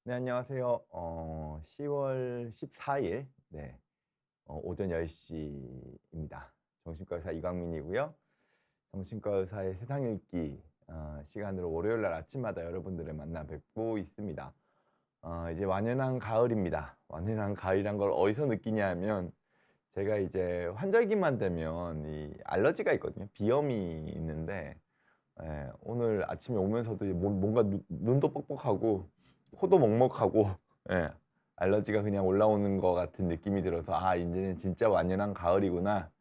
네, 안녕하세요. 10월 14일, 네, 오전 10시입니다. 정신과 의사 이광민이고요. 정신과 의사의 세상 읽기 시간으로 월요일 날 아침마다 여러분들을 만나 뵙고 있습니다. 이제 완연한 가을입니다. 완연한 가을이란 걸 어디서 느끼냐 하면 제가 이제 환절기만 되면 이 알러지가 있거든요. 비염이 있는데 오늘 아침에 오면서도 뭔가 눈도 뻑뻑하고 코도 먹먹하고 예, 알러지가 그냥 올라오는 것 같은 느낌이 들어서 이제는 진짜 완연한 가을이구나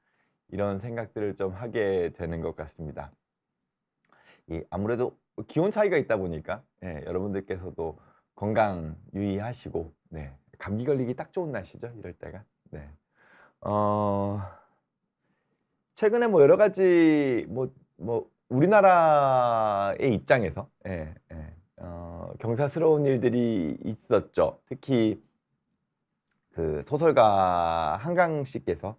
이런 생각들을 좀 하게 되는 것 같습니다. 아무래도 기온 차이가 있다 보니까 여러분들께서도 건강 유의하시고 감기 걸리기 딱 좋은 날씨죠, 이럴 때가. 어, 최근에 뭐 여러 가지 우리나라의 입장에서 경사스러운 일들이 있었죠. 특히 그 소설가 한강 씨께서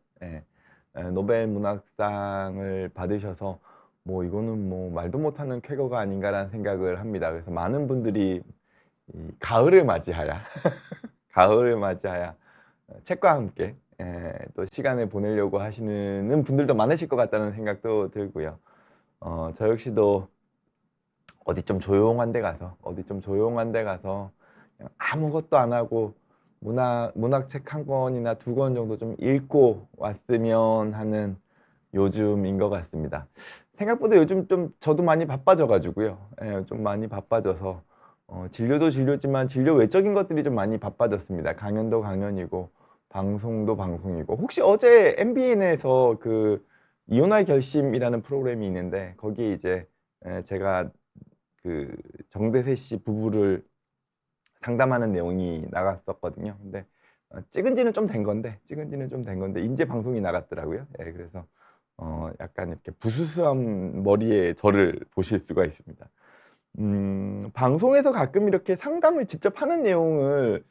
노벨 문학상을 받으셔서 뭐 이거는 뭐 말도 못하는 쾌거가 아닌가라는 생각을 합니다. 그래서 많은 분들이 이 가을을 맞이하여 가을을 맞이하여 책과 함께 또 시간을 보내려고 하시는 분들도 많으실 것 같다는 생각도 들고요. 저 역시도 어디 좀 조용한 데 가서 그냥 아무것도 안 하고 문학책 한 권이나 두 권 정도 좀 읽고 왔으면 하는 요즘인 것 같습니다. 생각보다 요즘 좀 저도 많이 바빠져 가지고요. 좀 많이 바빠져서 진료도 진료지만 진료 외적인 것들이 좀 많이 바빠졌습니다. 강연도 강연이고 방송도 방송이고. 혹시 어제 MBN에서 그 이혼할 결심이라는 프로그램이 있는데 거기에 이제 제가 그 정대세 씨 부부를 상담하는 내용이 나갔었거든요. 근데 찍은 지는 좀 된 건데 이제 방송이 나갔더라고요. 그래서 약간 이렇게 부스스한 머리에 저를 보실 수가 있습니다. 방송에서 가끔 이렇게 상담을 직접 하는 내용을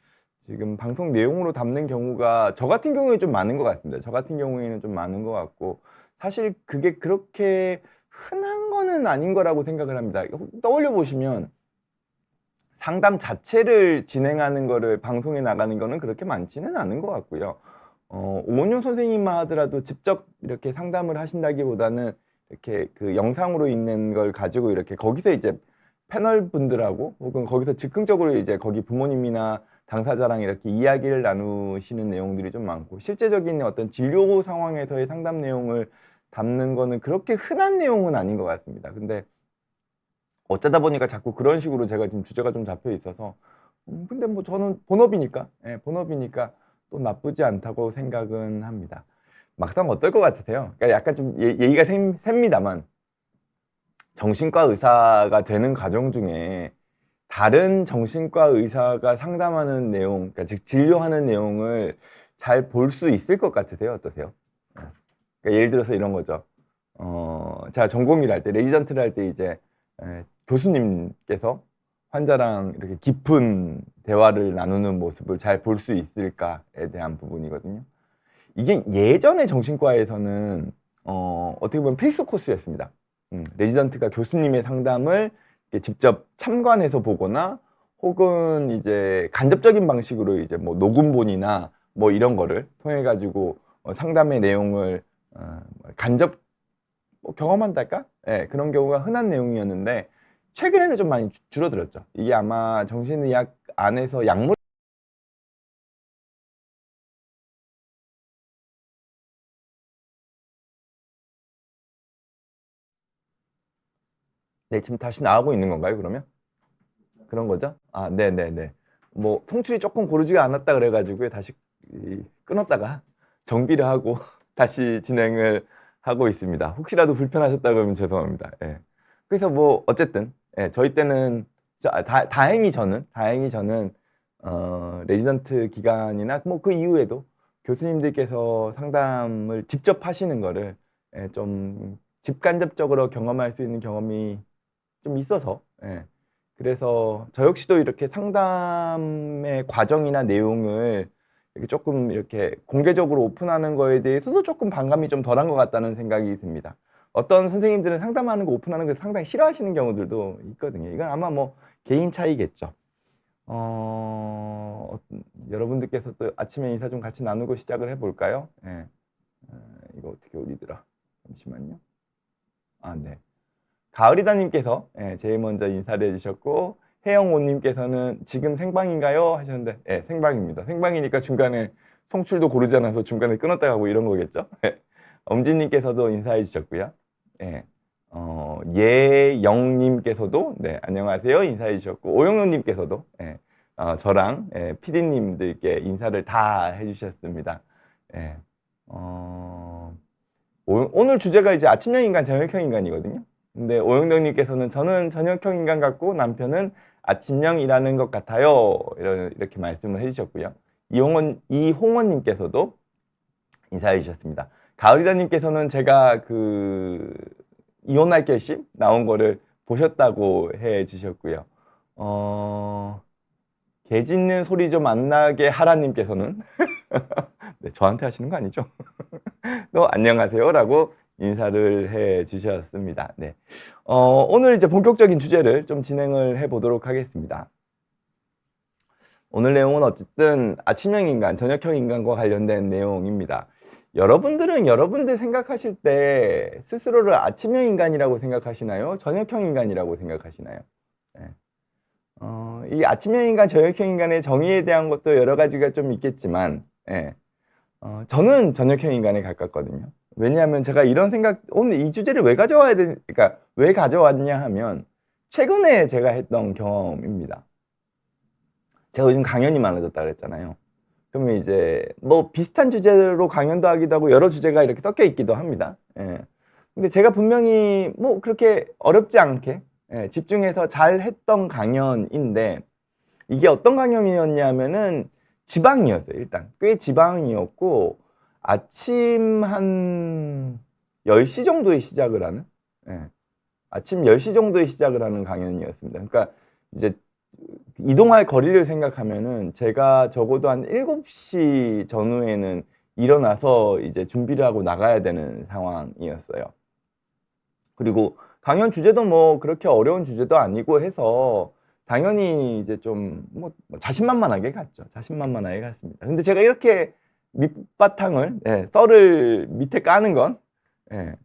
지금 방송 내용으로 담는 경우가 저 같은 경우에 좀 많은 것 같습니다. 저 같은 경우에는 좀 많은 것 같고, 사실 그게 그렇게 흔한 거는 아닌 거라고 생각을 합니다. 떠올려 보시면 상담 자체를 진행하는 거를 방송에 나가는 거는 그렇게 많지는 않은 것 같고요. 오은영 선생님만 하더라도 직접 이렇게 상담을 하신다기보다는 이렇게 그 영상으로 있는 걸 가지고 이렇게 거기서 이제 패널 분들하고 혹은 거기서 즉흥적으로 이제 거기 부모님이나 당사자랑 이렇게 이야기를 나누시는 내용들이 좀 많고, 실제적인 어떤 진료 상황에서의 상담 내용을 담는 거는 그렇게 흔한 내용은 아닌 것 같습니다. 근데 어쩌다 보니까 자꾸 그런 식으로 제가 지금 주제가 좀 잡혀 있어서 근데 뭐 저는 본업이니까 또 나쁘지 않다고 생각은 합니다. 막상 어떨 것 같으세요? 그러니까 약간 좀 얘기가 셉니다만, 정신과 의사가 되는 과정 중에 다른 정신과 의사가 상담하는 내용, 그러니까 즉 진료하는 내용을 잘 볼 수 있을 것 같으세요? 어떠세요? 그러니까 예를 들어서 이런 거죠. 제가 전공의를 할 때, 레지던트를 할 때 이제 교수님께서 환자랑 이렇게 깊은 대화를 나누는 모습을 잘 볼 수 있을까에 대한 부분이거든요. 이게 예전에 정신과에서는 어떻게 보면 필수 코스였습니다. 레지던트가 교수님의 상담을 직접 참관해서 보거나 혹은 이제 간접적인 방식으로 이제 뭐 녹음본이나 뭐 이런 거를 통해 가지고 상담의 내용을 간접 경험한달까? 그런 경우가 흔한 내용이었는데 최근에는 좀 많이 줄어들었죠. 이게 아마 정신의학 안에서 약물 지금 다시 나오고 있는 건가요, 그러면? 그런 거죠? 네네네. 뭐 송출이 조금 고르지가 않았다 그래가지고 다시 끊었다가 정비를 하고 다시 진행을 하고 있습니다. 혹시라도 불편하셨다 그러면 죄송합니다. 그래서 뭐 어쨌든 저희 때는 다행히 저는 레지던트 기간이나 뭐 그 이후에도 교수님들께서 상담을 직접 하시는 거를 좀 직간접적으로 경험할 수 있는 경험이 좀 있어서 그래서 저 역시도 이렇게 상담의 과정이나 내용을 이렇게 조금 이렇게 공개적으로 오픈하는 거에 대해서도 조금 반감이 좀 덜한 것 같다는 생각이 듭니다. 어떤 선생님들은 상담하는 거 오픈하는 거 상당히 싫어하시는 경우들도 있거든요. 이건 아마 뭐 개인 차이겠죠. 여러분들께서 또 아침에 인사 좀 같이 나누고 시작을 해볼까요? 예. 이거 어떻게 올리더라? 잠시만요. 아, 네. 가을이다님께서 제일 먼저 인사를 해주셨고, 혜영호님께서는 지금 생방인가요? 하셨는데, 생방입니다. 생방이니까 중간에 송출도 고르지 않아서 중간에 끊었다 가고 이런 거겠죠? 엄지님께서도 인사해 주셨고요. 예영님께서도 안녕하세요 인사해 주셨고, 오영훈님께서도 저랑 PD님들께 인사를 다 해주셨습니다. 오늘 주제가 이제 아침형 인간, 저녁형 인간이거든요. 근데 오영덕님께서는 저는 저녁형 인간 같고 남편은 아침형이라는 것 같아요. 이렇게 말씀을 해주셨고요. 이홍원님께서도 인사해 주셨습니다. 가을이다님께서는 제가 그 이혼할 결심 나온 거를 보셨다고 해 주셨고요. 개 짖는 소리 좀 안 나게 하라님께서는 네, 저한테 하시는 거 아니죠? 또 안녕하세요라고 인사를 해 주셨습니다. 네. 오늘 이제 본격적인 주제를 좀 진행을 해 보도록 하겠습니다. 오늘 내용은 어쨌든 아침형 인간, 저녁형 인간과 관련된 내용입니다. 여러분들은 여러분들 생각하실 때 스스로를 아침형 인간이라고 생각하시나요? 저녁형 인간이라고 생각하시나요? 네. 이 아침형 인간, 저녁형 인간의 정의에 대한 것도 여러 가지가 좀 있겠지만, 저는 저녁형 인간에 가깝거든요. 왜냐하면 제가 이런 생각, 오늘 이 주제를 왜 가져와야 되, 그러니까 왜 가져왔냐 하면 최근에 제가 했던 경험입니다. 제가 요즘 강연이 많아졌다 그랬잖아요. 그러면 이제 뭐 비슷한 주제로 강연도 하기도 하고 여러 주제가 이렇게 섞여 있기도 합니다. 근데 제가 분명히 뭐 그렇게 어렵지 않게 집중해서 잘 했던 강연인데, 이게 어떤 강연이었냐면은 지방이었어요. 일단 꽤 지방이었고 아침 한 10시 정도에 시작을 하는 아침 10시 정도에 시작을 하는 강연이었습니다. 그러니까 이제 이동할 거리를 생각하면은 제가 적어도 한 7시 전후에는 일어나서 이제 준비를 하고 나가야 되는 상황이었어요. 그리고 강연 주제도 뭐 그렇게 어려운 주제도 아니고 해서 당연히 이제 좀 뭐 자신만만하게 갔죠. 자신만만하게 갔습니다. 근데 제가 이렇게 밑바탕을 썰을 밑에 까는 건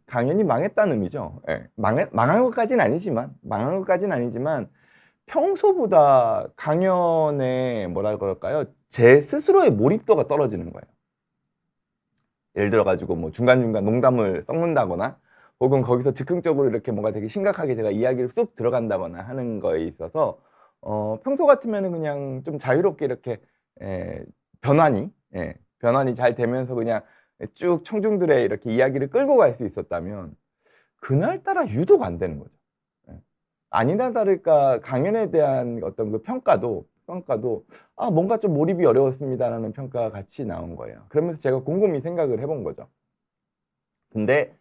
강연이 망했다는 의미죠. 망한 것까지는 아니지만 평소보다 강연에 뭐라 그럴까요? 제 스스로의 몰입도가 떨어지는 거예요. 예를 들어 가지고 뭐 중간중간 농담을 섞는다거나 혹은 거기서 즉흥적으로 이렇게 뭔가 되게 심각하게 제가 이야기를 쑥 들어간다거나 하는 거에 있어서 평소 같으면 그냥 좀 자유롭게 이렇게 변환이 잘 되면서 그냥 쭉 청중들의 이렇게 이야기를 끌고 갈 수 있었다면 그날따라 유독 안 되는 거죠. 아니나 다를까 강연에 대한 어떤 그 평가도 뭔가 좀 몰입이 어려웠습니다라는 평가가 같이 나온 거예요. 그러면서 제가 곰곰이 생각을 해본 거죠. 근데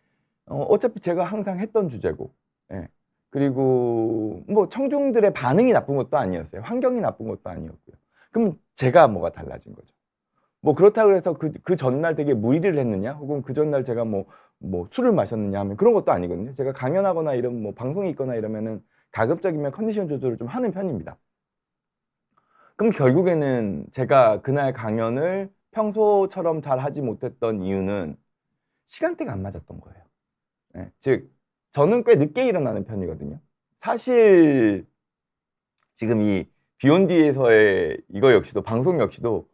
어차피 제가 항상 했던 주제고, 그리고 뭐 청중들의 반응이 나쁜 것도 아니었어요. 환경이 나쁜 것도 아니었고요. 그럼 제가 뭐가 달라진 거죠. 뭐 그렇다고 해서 그 전날 되게 무리를 했느냐, 혹은 그 전날 제가 뭐 술을 마셨느냐 하면 그런 것도 아니거든요. 제가 강연하거나 이런 뭐 방송이 있거나 이러면은 가급적이면 컨디션 조절을 좀 하는 편입니다. 그럼 결국에는 제가 그날 강연을 평소처럼 잘 하지 못했던 이유는 시간대가 안 맞았던 거예요. 즉 저는 꽤 늦게 일어나는 편이거든요. 사실 지금 이 비욘디에서의 이거 역시도 방송 역시도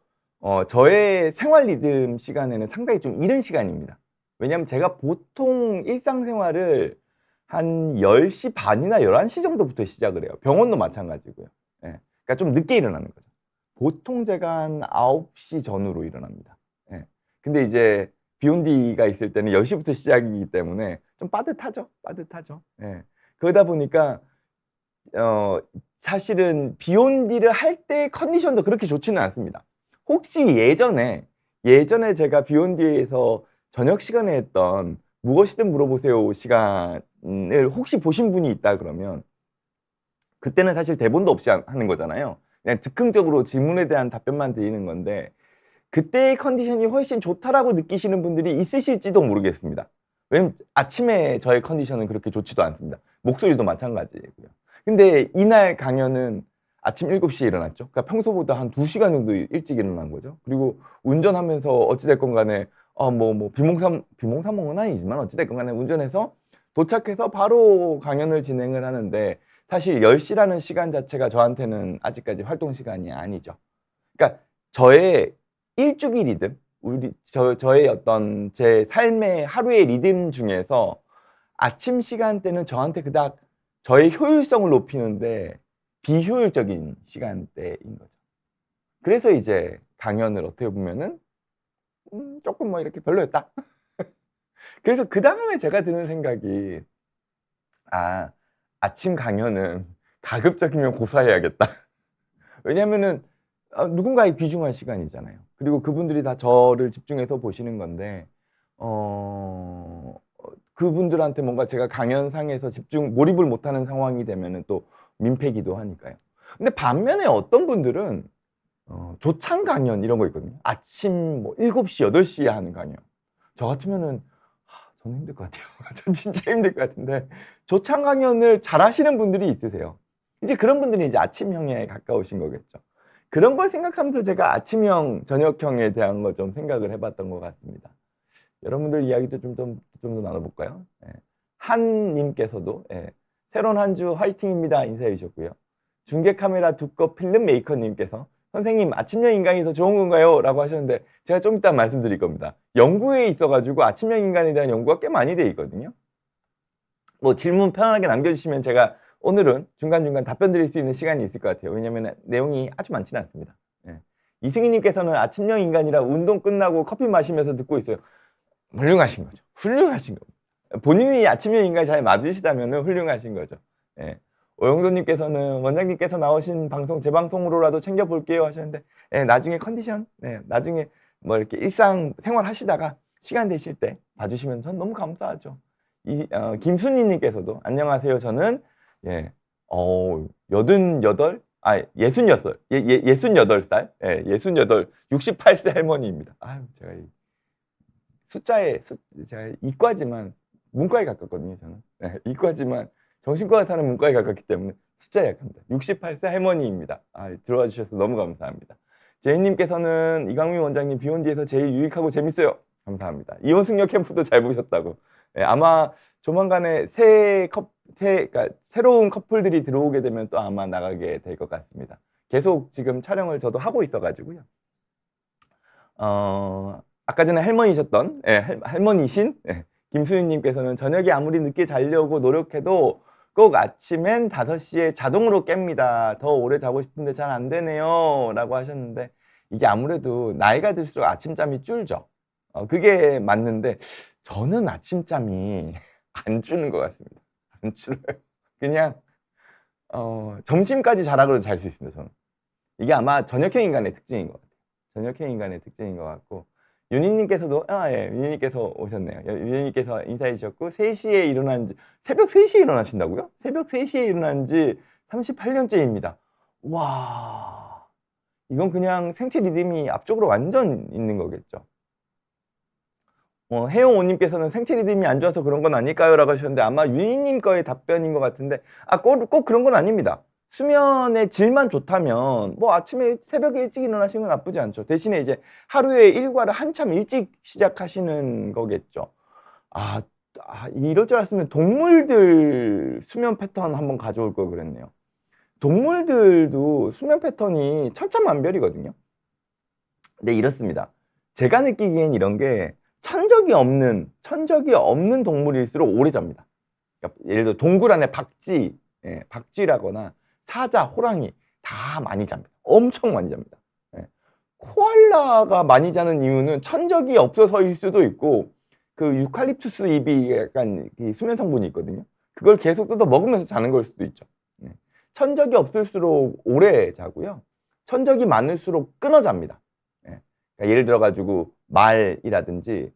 저의 생활 리듬 시간에는 상당히 좀 이른 시간입니다. 왜냐하면 제가 보통 일상생활을 한 10시 반이나 11시 정도부터 시작을 해요. 병원도 마찬가지고요. 그러니까 좀 늦게 일어나는 거죠. 보통 제가 한 9시 전후로 일어납니다. 근데 이제 비욘디가 있을 때는 10시부터 시작이기 때문에 좀 빠듯하죠. 그러다 보니까 사실은 비욘디를 할 때 컨디션도 그렇게 좋지는 않습니다. 혹시 예전에 제가 비욘디에서 저녁 시간에 했던 무엇이든 물어보세요 시간을 혹시 보신 분이 있다 그러면, 그때는 사실 대본도 없이 하는 거잖아요. 그냥 즉흥적으로 질문에 대한 답변만 드리는 건데, 그때의 컨디션이 훨씬 좋다라고 느끼시는 분들이 있으실지도 모르겠습니다. 왜냐면 아침에 저의 컨디션은 그렇게 좋지도 않습니다. 목소리도 마찬가지고요. 근데 이날 강연은 아침 7시에 일어났죠. 그러니까 평소보다 한 2시간 정도 일찍 일어난 거죠. 그리고 운전하면서 어찌됐건 간에 비몽사몽은 아니지만 어찌됐건 간에 운전해서 도착해서 바로 강연을 진행을 하는데 사실 10시라는 시간 자체가 저한테는 아직까지 활동 시간이 아니죠. 그러니까 저의 일주기 리듬, 저의 어떤 제 삶의 하루의 리듬 중에서 아침 시간대는 저한테 그닥 저의 효율성을 높이는데 비효율적인 시간대인 거죠. 그래서 이제 강연을 어떻게 보면은 조금 뭐 이렇게 별로였다. 그래서 그 다음에 제가 드는 생각이 아침 강연은 가급적이면 고사해야겠다. 왜냐면은 누군가의 귀중한 시간이잖아요. 그리고 그분들이 다 저를 집중해서 보시는 건데 그분들한테 뭔가 제가 강연상에서 몰입을 못하는 상황이 되면은 또 민폐기도 하니까요. 근데 반면에 어떤 분들은 조찬 강연 이런 거 있거든요. 아침 뭐 7시, 8시에 하는 강연. 저 같으면은 저는 힘들 것 같아요. 전 진짜 힘들 것 같은데 조찬 강연을 잘 하시는 분들이 있으세요. 이제 그런 분들이 이제 아침형에 가까우신 거겠죠. 그런 걸 생각하면서 제가 아침형, 저녁형에 대한 거 좀 생각을 해봤던 것 같습니다. 여러분들 이야기도 좀 더 나눠볼까요? 예. 한님께서도 새로운 한 주 화이팅입니다 인사해 주셨고요. 중계 카메라 두꺼 필름 메이커님께서 선생님 아침형 인간이 더 좋은 건가요? 라고 하셨는데 제가 좀 이따 말씀드릴 겁니다. 연구에 있어가지고 아침형 인간에 대한 연구가 꽤 많이 돼 있거든요. 뭐 질문 편안하게 남겨주시면 제가 오늘은 중간중간 답변 드릴 수 있는 시간이 있을 것 같아요. 왜냐면 내용이 아주 많지는 않습니다. 이승희님께서는 아침형 인간이라 운동 끝나고 커피 마시면서 듣고 있어요. 훌륭하신 거죠. 훌륭하신 겁니다. 본인이 아침형 인간이 잘 맞으시다면 훌륭하신 거죠. 오영도님께서는 원장님께서 나오신 방송 재방송으로라도 챙겨볼게요 하셨는데 나중에 컨디션 나중에 뭐 이렇게 일상 생활 하시다가 시간 되실 때 봐주시면 전 너무 감사하죠. 김순희님께서도 안녕하세요. 저는 68, 66살, 68세 할머니입니다. 아유, 제가 이과지만 문과에 가깝거든요, 저는. 이과지만 정신과가 타는 문과에 가깝기 때문에 숫자에 약합니다. 68세 할머니입니다. 들어와 주셔서 너무 감사합니다. 제이님께서는 이강민 원장님 비욘디에서 제일 유익하고 재밌어요. 감사합니다. 이혼승려 캠프도 잘 보셨다고. 아마 조만간에 그러니까 새로운 커플들이 들어오게 되면 또 아마 나가게 될 것 같습니다. 계속 지금 촬영을 저도 하고 있어가지고요. 아까 전에 할머니셨던 할머니신 김수윤님께서는 저녁에 아무리 늦게 자려고 노력해도 꼭 아침엔 5시에 자동으로 깹니다. 더 오래 자고 싶은데 잘 안 되네요 라고 하셨는데 이게 아무래도 나이가 들수록 아침잠이 줄죠. 그게 맞는데 저는 아침잠이 안 주는 것 같습니다. 안 줄어요. 그냥 점심까지 자라고 잘 수 있습니다. 저는 이게 아마 저녁형 인간의 특징인 것 같아요. 저녁형 인간의 특징인 것 같고 윤희님께서도 윤희님께서 오셨네요. 윤희님께서 인사해 주셨고 3시에 일어난 지 새벽 3시에 일어나신다고요? 새벽 3시에 일어난 지 38년째입니다. 와, 이건 그냥 생체 리듬이 앞쪽으로 완전 있는 거겠죠. 혜영오님께서는 생체 리듬이 안 좋아서 그런 건 아닐까요? 라고 하셨는데 아마 윤희님 거의 답변인 것 같은데 꼭 그런 건 아닙니다. 수면의 질만 좋다면 뭐 아침에 새벽에 일찍 일어나시는 건 나쁘지 않죠. 대신에 이제 하루의 일과를 한참 일찍 시작하시는 거겠죠. 이럴 줄 알았으면 동물들 수면 패턴 한번 가져올 걸 그랬네요. 동물들도 수면 패턴이 천차만별이거든요. 근데 이렇습니다. 제가 느끼기엔 이런 게 천적이 없는 동물일수록 오래 잡니다. 그러니까 예를 들어 동굴 안에 박쥐라거나 사자, 호랑이 다 많이 잡니다. 엄청 많이 잡니다. 코알라가 많이 자는 이유는 천적이 없어서일 수도 있고 그 유칼립투스 잎이 약간 수면 성분이 있거든요. 그걸 계속 뜯어 먹으면서 자는 걸 수도 있죠. 천적이 없을수록 오래 자고요. 천적이 많을수록 끊어 잡니다. 그러니까 예를 들어 가지고 말이라든지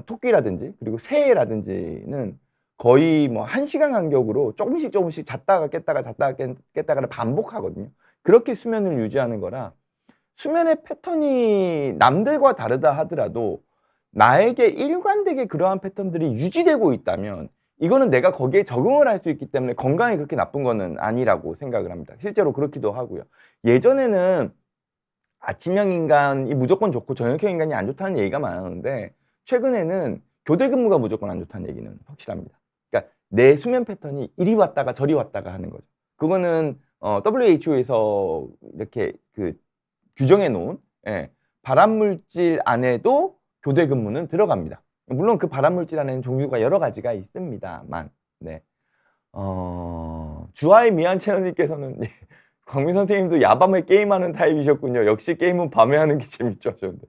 토끼라든지 그리고 새라든지는 거의 뭐 1시간 간격으로 조금씩 잤다가 깼다가를 반복하거든요. 그렇게 수면을 유지하는 거라 수면의 패턴이 남들과 다르다 하더라도 나에게 일관되게 그러한 패턴들이 유지되고 있다면 이거는 내가 거기에 적응을 할 수 있기 때문에 건강에 그렇게 나쁜 거는 아니라고 생각을 합니다. 실제로 그렇기도 하고요. 예전에는 아침형 인간이 무조건 좋고 저녁형 인간이 안 좋다는 얘기가 많았는데 최근에는 교대 근무가 무조건 안 좋다는 얘기는 확실합니다. 그러니까 내 수면 패턴이 이리 왔다가 저리 왔다가 하는 거죠. 그거는 WHO에서 이렇게 그 규정해 놓은 발암물질 안에도 교대 근무는 들어갑니다. 물론 그 발암물질 안에는 종류가 여러 가지가 있습니다만, 네. 주하의 미안 채널님께서는 광민 선생님도 야밤에 게임하는 타입이셨군요. 역시 게임은 밤에 하는 게 재밌죠 하셨는데,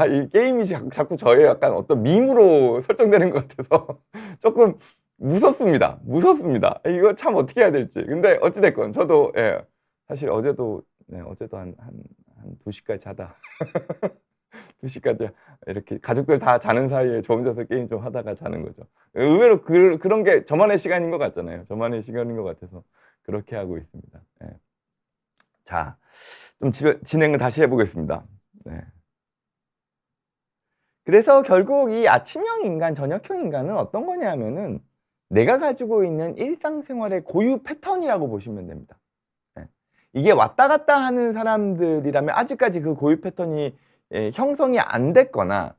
이 게임이 자꾸 저의 약간 어떤 밈으로 설정되는 것 같아서 조금 무섭습니다. 무섭습니다. 이거 참 어떻게 해야 될지. 근데 어찌됐건 저도 사실 어제도 한 2시까지 자다 2시까지 이렇게 가족들 다 자는 사이에 저 혼자서 게임 좀 하다가 자는 거죠. 의외로 그런 게 저만의 시간인 것 같잖아요. 저만의 시간인 것 같아서 그렇게 하고 있습니다. 자, 좀 진행을 다시 해보겠습니다. 네. 그래서 결국 이 아침형 인간, 저녁형 인간은 어떤 거냐면은 내가 가지고 있는 일상생활의 고유 패턴이라고 보시면 됩니다. 이게 왔다 갔다 하는 사람들이라면 아직까지 그 고유 패턴이 형성이 안 됐거나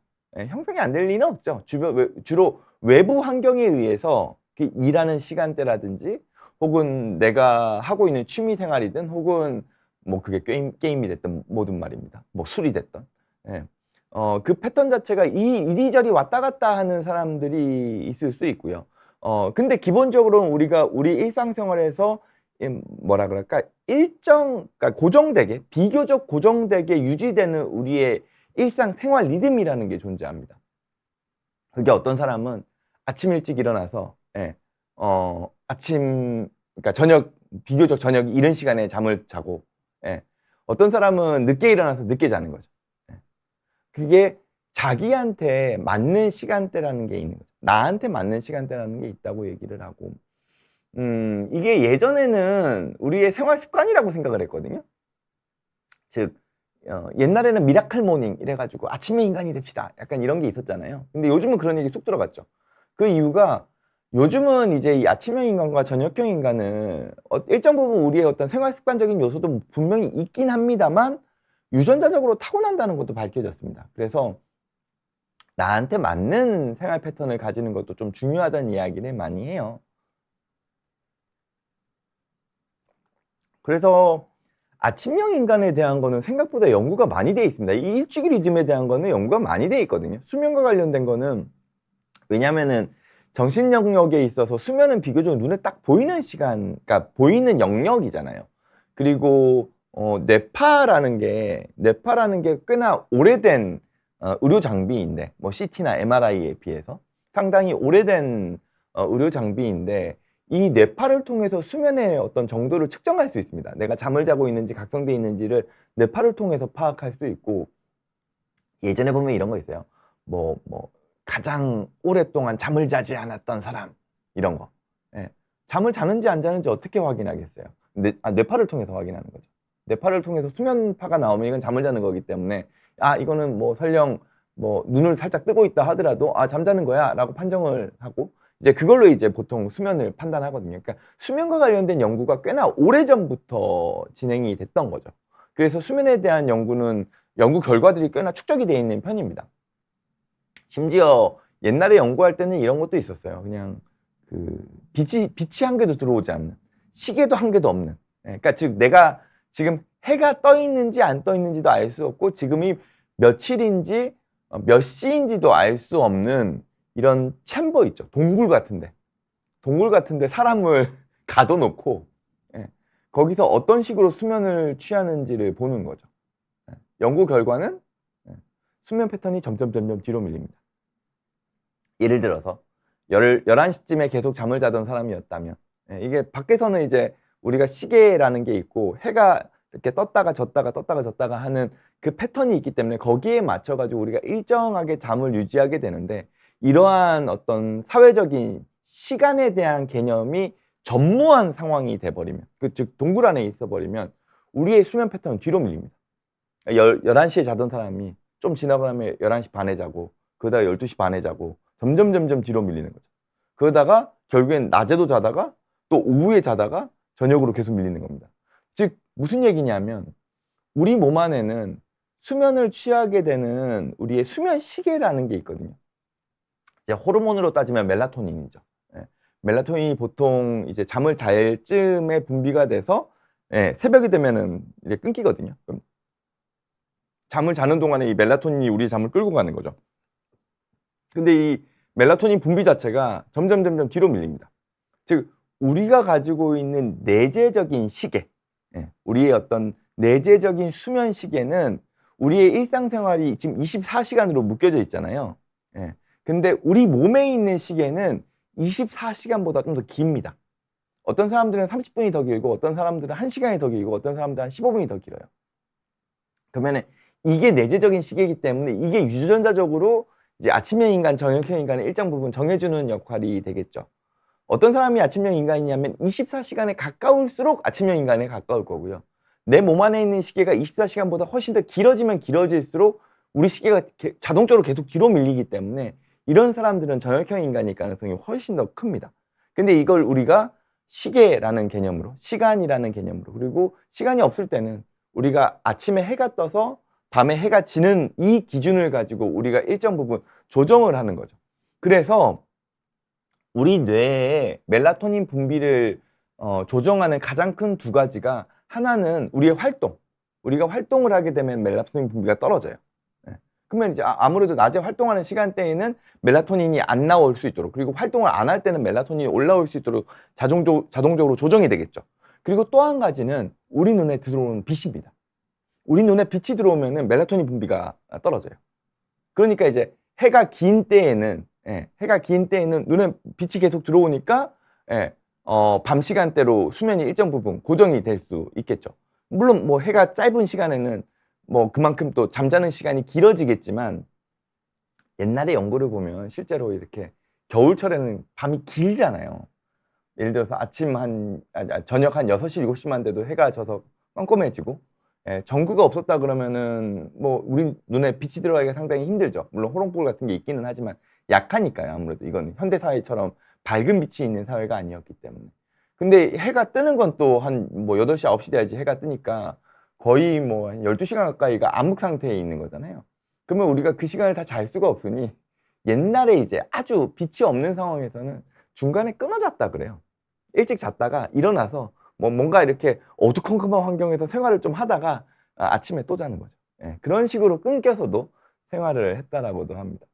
형성이 안 될 리는 없죠. 주로 외부 환경에 의해서 일하는 시간대라든지 혹은 내가 하고 있는 취미 생활이든 혹은 뭐 그게 게임이 됐든 뭐든 말입니다. 뭐 술이 됐든. 그 패턴 자체가 이리저리 왔다 갔다 하는 사람들이 있을 수 있고요. 근데 기본적으로 우리 일상생활에서 뭐라 그럴까? 그러니까 고정되게, 비교적 고정되게 유지되는 우리의 일상생활 리듬이라는 게 존재합니다. 그게 어떤 사람은 아침 일찍 일어나서, 그러니까 비교적 저녁 이른 시간에 잠을 자고, 어떤 사람은 늦게 일어나서 늦게 자는 거죠. 그게 자기한테 맞는 시간대라는 게 있는 거죠. 나한테 맞는 시간대라는 게 있다고 얘기를 하고, 이게 예전에는 우리의 생활 습관이라고 생각을 했거든요. 즉, 옛날에는 미라클 모닝 이래가지고 아침에 인간이 됩시다. 약간 이런 게 있었잖아요. 근데 요즘은 그런 얘기 쑥 들어갔죠. 그 이유가 요즘은 이제 이 아침형 인간과 저녁형 인간은 일정 부분 우리의 어떤 생활 습관적인 요소도 분명히 있긴 합니다만 유전자적으로 타고난다는 것도 밝혀졌습니다. 그래서 나한테 맞는 생활 패턴을 가지는 것도 좀 중요하다는 이야기를 많이 해요. 그래서 아침형 인간에 대한 거는 생각보다 연구가 많이 돼 있습니다. 이 일주기 리듬에 대한 거는 연구가 많이 돼 있거든요. 수면과 관련된 거는 왜냐면은 정신 영역에 있어서 수면은 비교적 눈에 딱 보이는 시간, 그러니까 보이는 영역이잖아요. 그리고 뇌파라는 게 꽤나 오래된 의료 장비인데, 뭐 CT나 MRI에 비해서 상당히 오래된 의료 장비인데, 이 뇌파를 통해서 수면의 어떤 정도를 측정할 수 있습니다. 내가 잠을 자고 있는지 각성돼 있는지를 뇌파를 통해서 파악할 수 있고, 예전에 보면 이런 거 있어요. 뭐 가장 오랫동안 잠을 자지 않았던 사람, 이런 거. 잠을 자는지 안 자는지 어떻게 확인하겠어요? 뇌파를 통해서 확인하는 거죠. 뇌파를 통해서 수면파가 나오면 이건 잠을 자는 거기 때문에 이거는 뭐 설령 뭐 눈을 살짝 뜨고 있다 하더라도 잠자는 거야 라고 판정을 하고 이제 그걸로 이제 보통 수면을 판단하거든요. 그러니까 수면과 관련된 연구가 꽤나 오래전부터 진행이 됐던 거죠. 그래서 수면에 대한 연구 결과들이 꽤나 축적이 되어 있는 편입니다. 심지어 옛날에 연구할 때는 이런 것도 있었어요. 그냥 빛이 한 개도 들어오지 않는, 시계도 한 개도 없는. 그러니까 즉 내가 지금 해가 떠 있는지 안 떠 있는지도 알 수 없고 지금이 며칠인지 몇 시인지도 알 수 없는 이런 챔버 있죠. 동굴 같은데 사람을 가둬놓고 거기서 어떤 식으로 수면을 취하는지를 보는 거죠. 연구 결과는 수면 패턴이 점점 뒤로 밀립니다. 예를 들어서 11시쯤에 계속 잠을 자던 사람이었다면 이게 밖에서는 이제 우리가 시계라는 게 있고 해가 이렇게 떴다가 졌다가 하는 그 패턴이 있기 때문에 거기에 맞춰가지고 우리가 일정하게 잠을 유지하게 되는데 이러한 어떤 사회적인 시간에 대한 개념이 전무한 상황이 돼버리면 즉 동굴 안에 있어버리면 우리의 수면 패턴은 뒤로 밀립니다. 11시에 자던 사람이 좀 지나고 나면 11시 반에 자고 그러다가 12시 반에 자고 점점 뒤로 밀리는 거죠. 그러다가 결국엔 낮에도 자다가 또 오후에 자다가 저녁으로 계속 밀리는 겁니다. 즉 무슨 얘기냐면 우리 몸 안에는 수면을 취하게 되는 우리의 수면 시계라는 게 있거든요. 이제 호르몬으로 따지면 멜라토닌이죠. 예. 멜라토닌이 보통 이제 잠을 잘 쯤에 분비가 돼서 예, 새벽이 되면은 이제 끊기거든요. 그럼 잠을 자는 동안에 이 멜라토닌이 우리 잠을 끌고 가는 거죠. 근데 이 멜라토닌 분비 자체가 점점 뒤로 밀립니다. 즉 우리가 가지고 있는 내재적인 시계, 예, 우리의 어떤 내재적인 수면 시계는 우리의 일상생활이 지금 24시간으로 묶여져 있잖아요. 예, 근데 우리 몸에 있는 시계는 24시간보다 좀 더 깁니다. 어떤 사람들은 30분이 더 길고 어떤 사람들은 1시간이 더 길고 어떤 사람들은 한 15분이 더 길어요. 그러면 이게 내재적인 시계이기 때문에 이게 유전자적으로 이제 아침형 인간, 저녁형 인간의 일정 부분 정해주는 역할이 되겠죠. 어떤 사람이 아침형 인간이냐면 24시간에 가까울수록 아침형 인간에 가까울 거고요. 내 몸 안에 있는 시계가 24시간보다 훨씬 더 길어지면 길어질수록 우리 시계가 자동적으로 계속 뒤로 밀리기 때문에 이런 사람들은 저녁형 인간일 가능성이 훨씬 더 큽니다. 근데 이걸 우리가 시계라는 개념으로, 시간이라는 개념으로, 그리고 시간이 없을 때는 우리가 아침에 해가 떠서 밤에 해가 지는 이 기준을 가지고 우리가 일정 부분 조정을 하는 거죠. 그래서 우리 뇌의 멜라토닌 분비를 조정하는 가장 큰 두 가지가 하나는 우리의 활동. 우리가 활동을 하게 되면 멜라토닌 분비가 떨어져요. 네. 그러면 이제 아무래도 낮에 활동하는 시간대에는 멜라토닌이 안 나올 수 있도록, 그리고 활동을 안 할 때는 멜라토닌이 올라올 수 있도록 자동적으로 조정이 되겠죠. 그리고 또 한 가지는 우리 눈에 들어오는 빛입니다. 우리 눈에 빛이 들어오면은 멜라토닌 분비가 떨어져요. 그러니까 이제 해가 긴 때에는 해가 긴 때에는 눈에 빛이 계속 들어오니까 밤 시간대로 수면이 일정 부분 고정이 될 수 있겠죠. 물론 뭐 해가 짧은 시간에는 뭐 그만큼 또 잠자는 시간이 길어지겠지만 옛날에 연구를 보면 실제로 이렇게 겨울철에는 밤이 길잖아요. 예를 들어서 저녁 한 6시, 7시만 돼도 해가 져서 껌껌해지고 전구가 없었다 그러면은 뭐 우리 눈에 빛이 들어가기가 상당히 힘들죠. 물론 호롱불 같은 게 있기는 하지만 약하니까요. 아무래도 이건 현대 사회처럼 밝은 빛이 있는 사회가 아니었기 때문에. 근데 해가 뜨는 건 또 한 뭐 8시, 9시 돼야지 해가 뜨니까 거의 뭐 12시간 가까이가 암흑 상태에 있는 거잖아요. 그러면 우리가 그 시간을 다 잘 수가 없으니 옛날에 이제 아주 빛이 없는 상황에서는 중간에 끊어졌다 그래요. 일찍 잤다가 일어나서 뭔가 이렇게 어두컴컴한 환경에서 생활을 좀 하다가 아침에 또 자는 거죠. 그런 식으로 끊겨서도 생활을 했다라고도 합니다.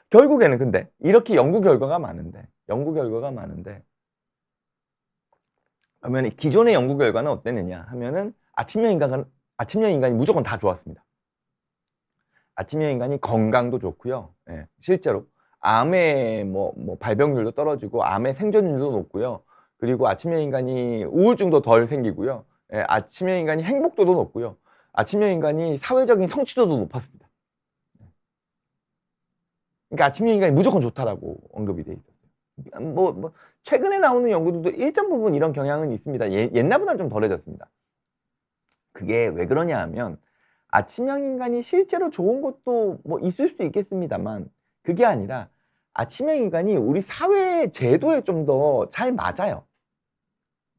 결국에는 근데 이렇게 연구 결과가 많은데 그러면 기존의 연구 결과는 어땠느냐 하면은 아침형 인간이 무조건 다 좋았습니다. 아침형 인간이 건강도 좋고요. 실제로 암의 발병률도 떨어지고 암의 생존율도 높고요. 그리고 아침형 인간이 우울증도 덜 생기고요. 아침형 인간이 행복도도 높고요. 아침형 인간이 사회적인 성취도도 높았습니다. 그러니까 아침형 인간이 무조건 좋다라고 언급이 돼 있었어요. 최근에 나오는 연구들도 일정 부분 이런 경향은 있습니다. 옛날보다는 좀 덜해졌습니다. 그게 왜 그러냐 하면 아침형 인간이 실제로 좋은 것도 뭐 있을 수 있겠습니다만 그게 아니라 아침형 인간이 우리 사회 제도에 좀 더 잘 맞아요.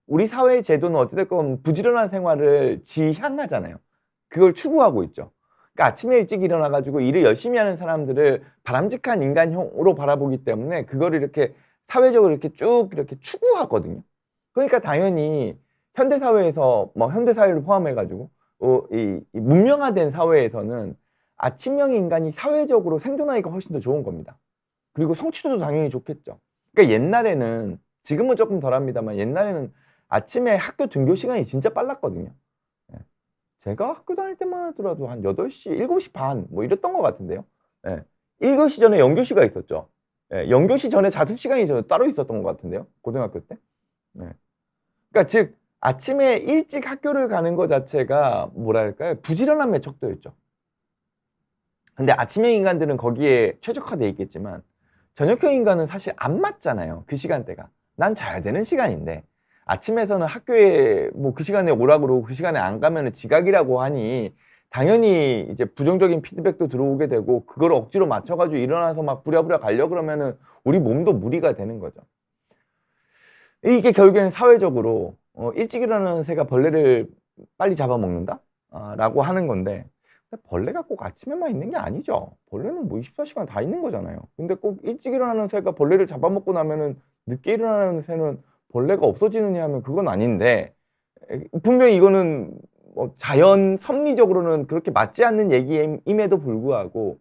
우리 사회 제도는 어찌됐건 부지런한 생활을 지향하잖아요. 그걸 추구하고 있죠. 그러니까 아침에 일찍 일어나가지고 일을 열심히 하는 사람들을 바람직한 인간형으로 바라보기 때문에 그거를 이렇게 사회적으로 이렇게 쭉 이렇게 추구하거든요. 그러니까 당연히 현대사회에서 현대사회를 포함해가지고 이 문명화된 사회에서는 아침형 인간이 사회적으로 생존하기가 훨씬 더 좋은 겁니다. 그리고 성취도도 당연히 좋겠죠. 그러니까 옛날에는 지금은 조금 덜합니다만 옛날에는 아침에 학교 등교 시간이 진짜 빨랐거든요. 제가 학교 다닐 때만 하더라도 한 8시, 7시 반 뭐 이랬던 것 같은데요. 1교시 전에 연교시가 있었죠. 연교시 전에 자습 시간이 따로 있었던 것 같은데요. 고등학교 때. 그러니까 즉 아침에 일찍 학교를 가는 것 자체가 뭐랄까요? 부지런함의 척도였죠. 근데 아침형 인간들은 거기에 최적화되어 있겠지만 저녁형 인간은 사실 안 맞잖아요. 그 시간대가. 난 자야 되는 시간인데 아침에서는 학교에 뭐 그 시간에 오라고 그러고 그 시간에 안 가면은 지각이라고 하니 당연히 이제 부정적인 피드백도 들어오게 되고 그걸 억지로 맞춰가지고 일어나서 막 부랴부랴 가려고 그러면은 우리 몸도 무리가 되는 거죠. 이게 결국에는 사회적으로 일찍 일어나는 새가 벌레를 빨리 잡아먹는다? 라고 하는 건데, 근데 벌레가 꼭 아침에만 있는 게 아니죠. 벌레는 뭐 24시간 다 있는 거잖아요. 근데 꼭 일찍 일어나는 새가 벌레를 잡아먹고 나면은 늦게 일어나는 새는 벌레가 없어지느냐 하면 그건 아닌데, 분명히 이거는 뭐 자연 섭리적으로는 그렇게 맞지 않는 얘기임에도 불구하고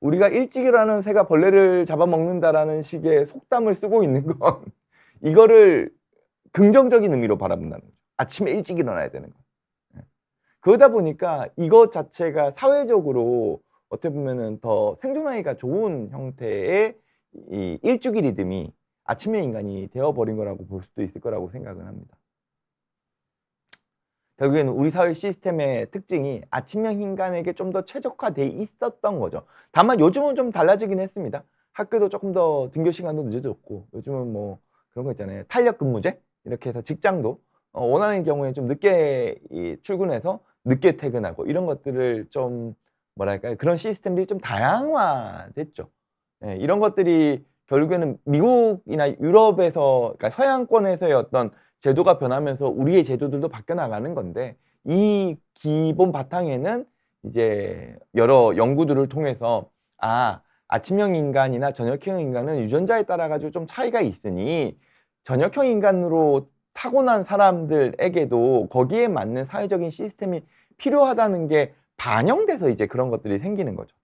우리가 일찍 일어나는 새가 벌레를 잡아먹는다라는 식의 속담을 쓰고 있는 건 이거를 긍정적인 의미로 바라본다는 거죠. 아침에 일찍 일어나야 되는 거. 그러다 보니까 이것 자체가 사회적으로 어떻게 보면은 더 생존하기가 좋은 형태의 이 일주기 리듬이 아침의 인간이 되어버린 거라고 볼 수도 있을 거라고 생각은 합니다. 결국에는 우리 사회 시스템의 특징이 아침형 인간에게 좀 더 최적화돼 있었던 거죠. 다만 요즘은 좀 달라지긴 했습니다. 학교도 조금 더 등교 시간도 늦어졌고, 요즘은 뭐 그런 거 있잖아요. 탄력 근무제 이렇게 해서 직장도 원하는 경우에 좀 늦게 출근해서 늦게 퇴근하고 이런 것들을 좀 뭐랄까요, 그런 시스템들이 좀 다양화됐죠. 예, 이런 것들이 결국에는 미국이나 유럽에서, 그러니까 서양권에서의 어떤 제도가 변하면서 우리의 제도들도 바뀌어 나가는 건데, 이 기본 바탕에는 이제 여러 연구들을 통해서 아침형 인간이나 저녁형 인간은 유전자에 따라 가지고 좀 차이가 있으니 저녁형 인간으로 타고난 사람들에게도 거기에 맞는 사회적인 시스템이 필요하다는 게 반영돼서 이제 그런 것들이 생기는 거죠.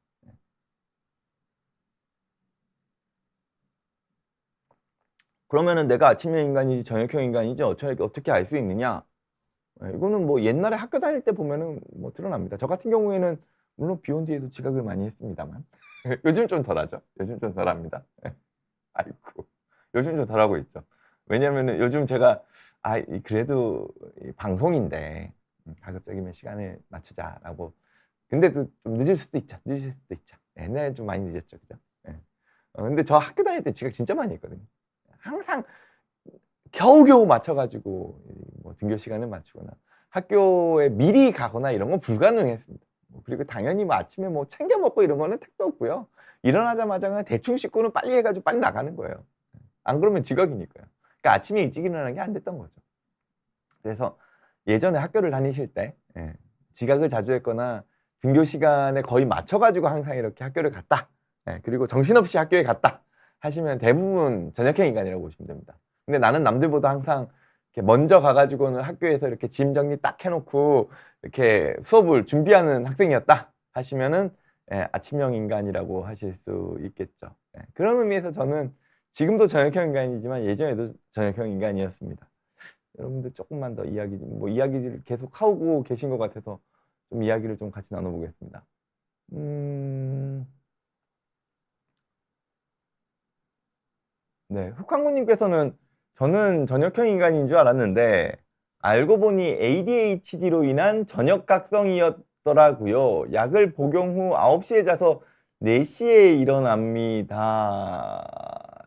그러면은 내가 아침형 인간이지 저녁형 인간이지 어떻게 알 수 있느냐? 이거는 뭐 옛날에 학교 다닐 때 보면은 뭐 드러납니다. 저 같은 경우에는 물론 비온 뒤에도 지각을 많이 했습니다만 요즘 좀 덜하죠. 요즘 좀 덜합니다. 아이고, 요즘 좀 덜하고 있죠. 왜냐면은 요즘 제가 그래도 이 방송인데 가급적이면 시간을 맞추자라고. 근데도 좀 늦을 수도 있죠. 늦을 수도 있죠. 옛날에 좀 많이 늦었죠, 그죠? 예. 근데 저 학교 다닐 때 지각 진짜 많이 했거든요. 항상 겨우겨우 맞춰가지고 뭐 등교 시간을 맞추거나 학교에 미리 가거나 이런 건 불가능했습니다. 그리고 당연히 뭐 아침에 뭐 챙겨 먹고 이런 거는 택도 없고요. 일어나자마자 그냥 대충 씻고는 빨리 해가지고 빨리 나가는 거예요. 안 그러면 지각이니까요. 그러니까 아침에 일찍 일어나는 게 안 됐던 거죠. 그래서 예전에 학교를 다니실 때 지각을 자주 했거나 등교 시간에 거의 맞춰가지고 항상 이렇게 학교를 갔다. 그리고 정신없이 학교에 갔다 하시면 대부분 저녁형 인간이라고 보시면 됩니다. 근데 나는 남들보다 항상 이렇게 먼저 가가지고는 학교에서 이렇게 짐 정리 딱 해놓고 이렇게 수업을 준비하는 학생이었다 하시면은 아침형 인간이라고 하실 수 있겠죠. 그런 의미에서 저는 지금도 저녁형 인간이지만 예전에도 저녁형 인간이었습니다. 여러분들 조금만 더 이야기를 계속 하고 계신 것 같아서 좀 이야기를 좀 같이 나눠보겠습니다. 네, 흑황구님께서는 저는 저녁형 인간인 줄 알았는데 알고 보니 ADHD로 인한 저녁각성이었더라고요. 약을 복용 후 9시에 자서 4시에 일어납니다.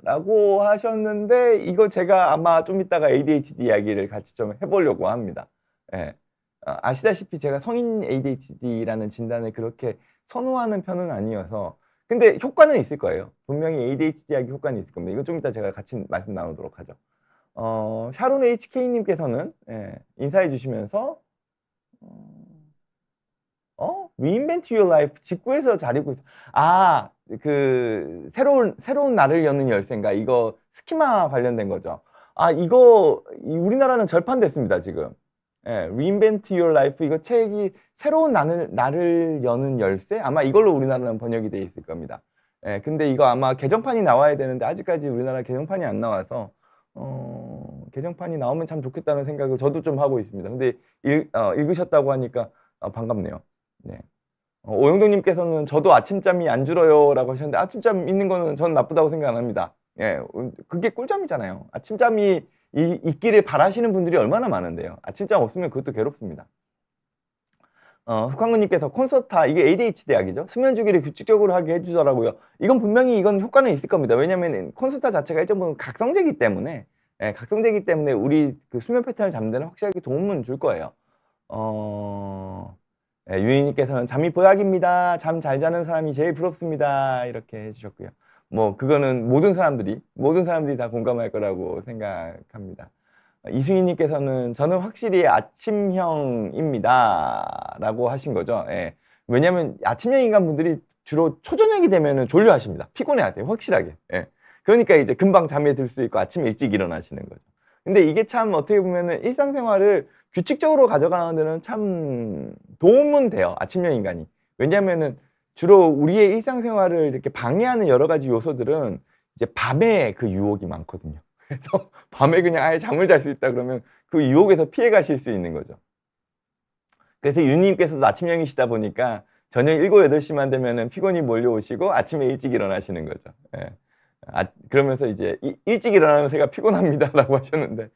라고 하셨는데 이거 제가 아마 좀 이따가 ADHD 이야기를 같이 좀 해보려고 합니다. 예. 아시다시피 제가 성인 ADHD라는 진단을 그렇게 선호하는 편은 아니어서, 근데 효과는 있을 거예요. 분명히 ADHD약의 효과는 있을 겁니다. 이건 좀 이따 제가 같이 말씀 나누도록 하죠. 샤론 HK님께서는 인사해 주시면서 Reinvent Your Life 직구에서 잘 읽고 있어. 그 새로운 날을 여는 열쇠인가? 이거 스키마 관련된 거죠. 이거 우리나라는 절판됐습니다, 지금. Reinvent Your Life 이거 책이 새로운 날을 여는 열쇠? 아마 이걸로 우리나라는 번역이 돼 있을 겁니다. 근데 이거 아마 개정판이 나와야 되는데 아직까지 우리나라 개정판이 안 나와서 개정판이 나오면 참 좋겠다는 생각을 저도 좀 하고 있습니다. 근데 읽으셨다고 하니까 반갑네요. 네. 오영동님께서는 저도 아침잠이 안 줄어요 라고 하셨는데 아침잠 있는 거는 저는 나쁘다고 생각 안 합니다. 그게 꿀잠이잖아요. 아침잠이 있기를 바라시는 분들이 얼마나 많은데요. 아침잠 없으면 그것도 괴롭습니다. 흑황구님께서 콘서타, 이게 ADHD 약이죠. 수면 주기를 규칙적으로 하게 해주더라고요. 이건 분명히 이건 효과는 있을 겁니다. 왜냐면 콘서타 자체가 일정 부분 각성제이기 때문에 각성제이기 때문에 우리 그 수면 패턴을 잡는 데는 확실하게 도움은 줄 거예요. 유인님께서는 잠이 보약입니다. 잠 잘 자는 사람이 제일 부럽습니다. 이렇게 해주셨고요. 뭐 그거는 모든 사람들이 다 공감할 거라고 생각합니다. 이승희님께서는 저는 확실히 아침형입니다 라고 하신 거죠. 예. 왜냐면 아침형 인간분들이 주로 초저녁이 되면은 졸려 하십니다. 피곤해 하세요. 확실하게. 예. 그러니까 이제 금방 잠에 들 수 있고 아침에 일찍 일어나시는 거죠. 근데 이게 참 어떻게 보면은 일상생활을 규칙적으로 가져가는 데는 참 도움은 돼요. 아침형 인간이. 왜냐면은 주로 우리의 일상생활을 이렇게 방해하는 여러 가지 요소들은 이제 밤에 그 유혹이 많거든요. 그래서 밤에 그냥 아예 잠을 잘 수 있다 그러면 그 유혹에서 피해 가실 수 있는 거죠. 그래서 유님께서도 아침형이시다 보니까 저녁 7, 8시만 되면은 피곤이 몰려오시고 아침에 일찍 일어나시는 거죠. 예. 그러면서 이제 일찍 일어나는 새가 피곤합니다라고 하셨는데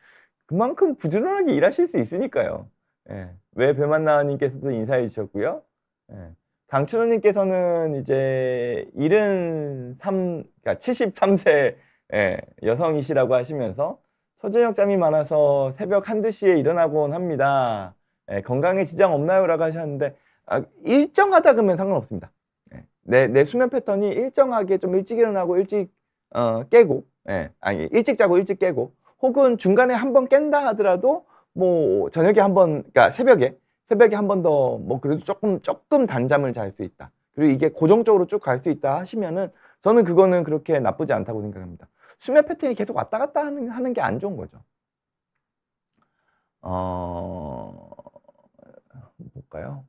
그만큼 부지런하게 일하실 수 있으니까요. 예. 왜 배만나님께서도 인사해 주셨고요. 예. 강춘호님께서는 이제 73, 그러니까 73세 예, 여성이시라고 하시면서 초저녁 잠이 많아서 새벽 1, 2시에 일어나곤 합니다. 예, 건강에 지장 없나요? 라고 하셨는데 일정하다 그러면 상관없습니다. 예, 내 수면 패턴이 일정하게 좀 일찍 일어나고 일찍 깨고 아니 일찍 자고 일찍 깨고 혹은 중간에 한 번 깬다 하더라도 뭐 저녁에 한 번 그러니까 새벽에 한 번 더 뭐 그래도 조금 단잠을 잘 수 있다. 그리고 이게 고정적으로 쭉 갈 수 있다 하시면은 저는 그거는 그렇게 나쁘지 않다고 생각합니다. 수면 패턴이 계속 왔다 갔다 하는 게 안 좋은 거죠. 볼까요?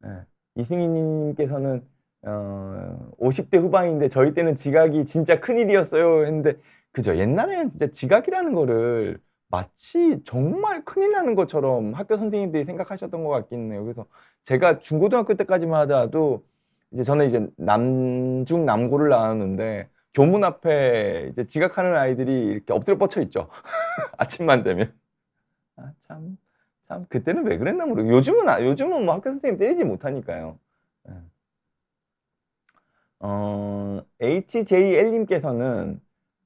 예. 이승희님께서는 50대 후반인데 저희 때는 지각이 진짜 큰일이었어요 했는데 그죠? 옛날에는 진짜 지각이라는 거를 마치 정말 큰일 나는 것처럼 학교 선생님들이 생각하셨던 것 같긴 해요. 그래서 제가 중고등학교 때까지만 하더라도 이제 저는 이제 남중 남고를 나왔는데 교문 앞에 이제 지각하는 아이들이 이렇게 엎드려 뻗쳐 있죠. 아침만 되면. 참 그때는 왜 그랬나 모르겠어요. 요즘은 뭐 학교 선생님 때리지 못하니까요. HJL님께서는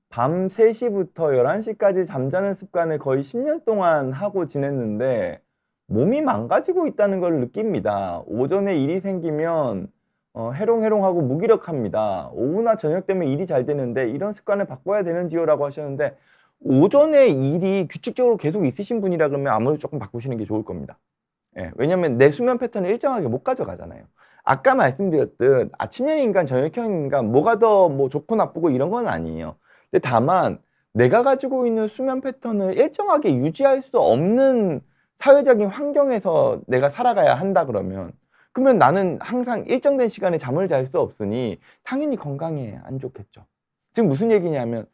밤 3시부터 11시까지 잠자는 습관을 거의 10년 동안 하고 지냈는데 몸이 망가지고 있다는 걸 느낍니다. 오전에 일이 생기면 해롱해롱하고 무기력합니다. 오후나 저녁 되면 일이 잘 되는데 이런 습관을 바꿔야 되는지요? 라고 하셨는데 오전에 일이 규칙적으로 계속 있으신 분이라 그러면 아무래도 조금 바꾸시는 게 좋을 겁니다. 예, 왜냐면 내 수면 패턴을 일정하게 못 가져가잖아요. 아까 말씀드렸듯 아침형 인간, 저녁형 인간 뭐가 더 뭐 좋고 나쁘고 이런 건 아니에요. 근데 다만 내가 가지고 있는 수면 패턴을 일정하게 유지할 수 없는 사회적인 환경에서 내가 살아가야 한다 그러면 나는 항상 일정된 시간에 잠을 잘 수 없으니 당연히 건강에 안 좋겠죠. 지금 무슨 얘기냐면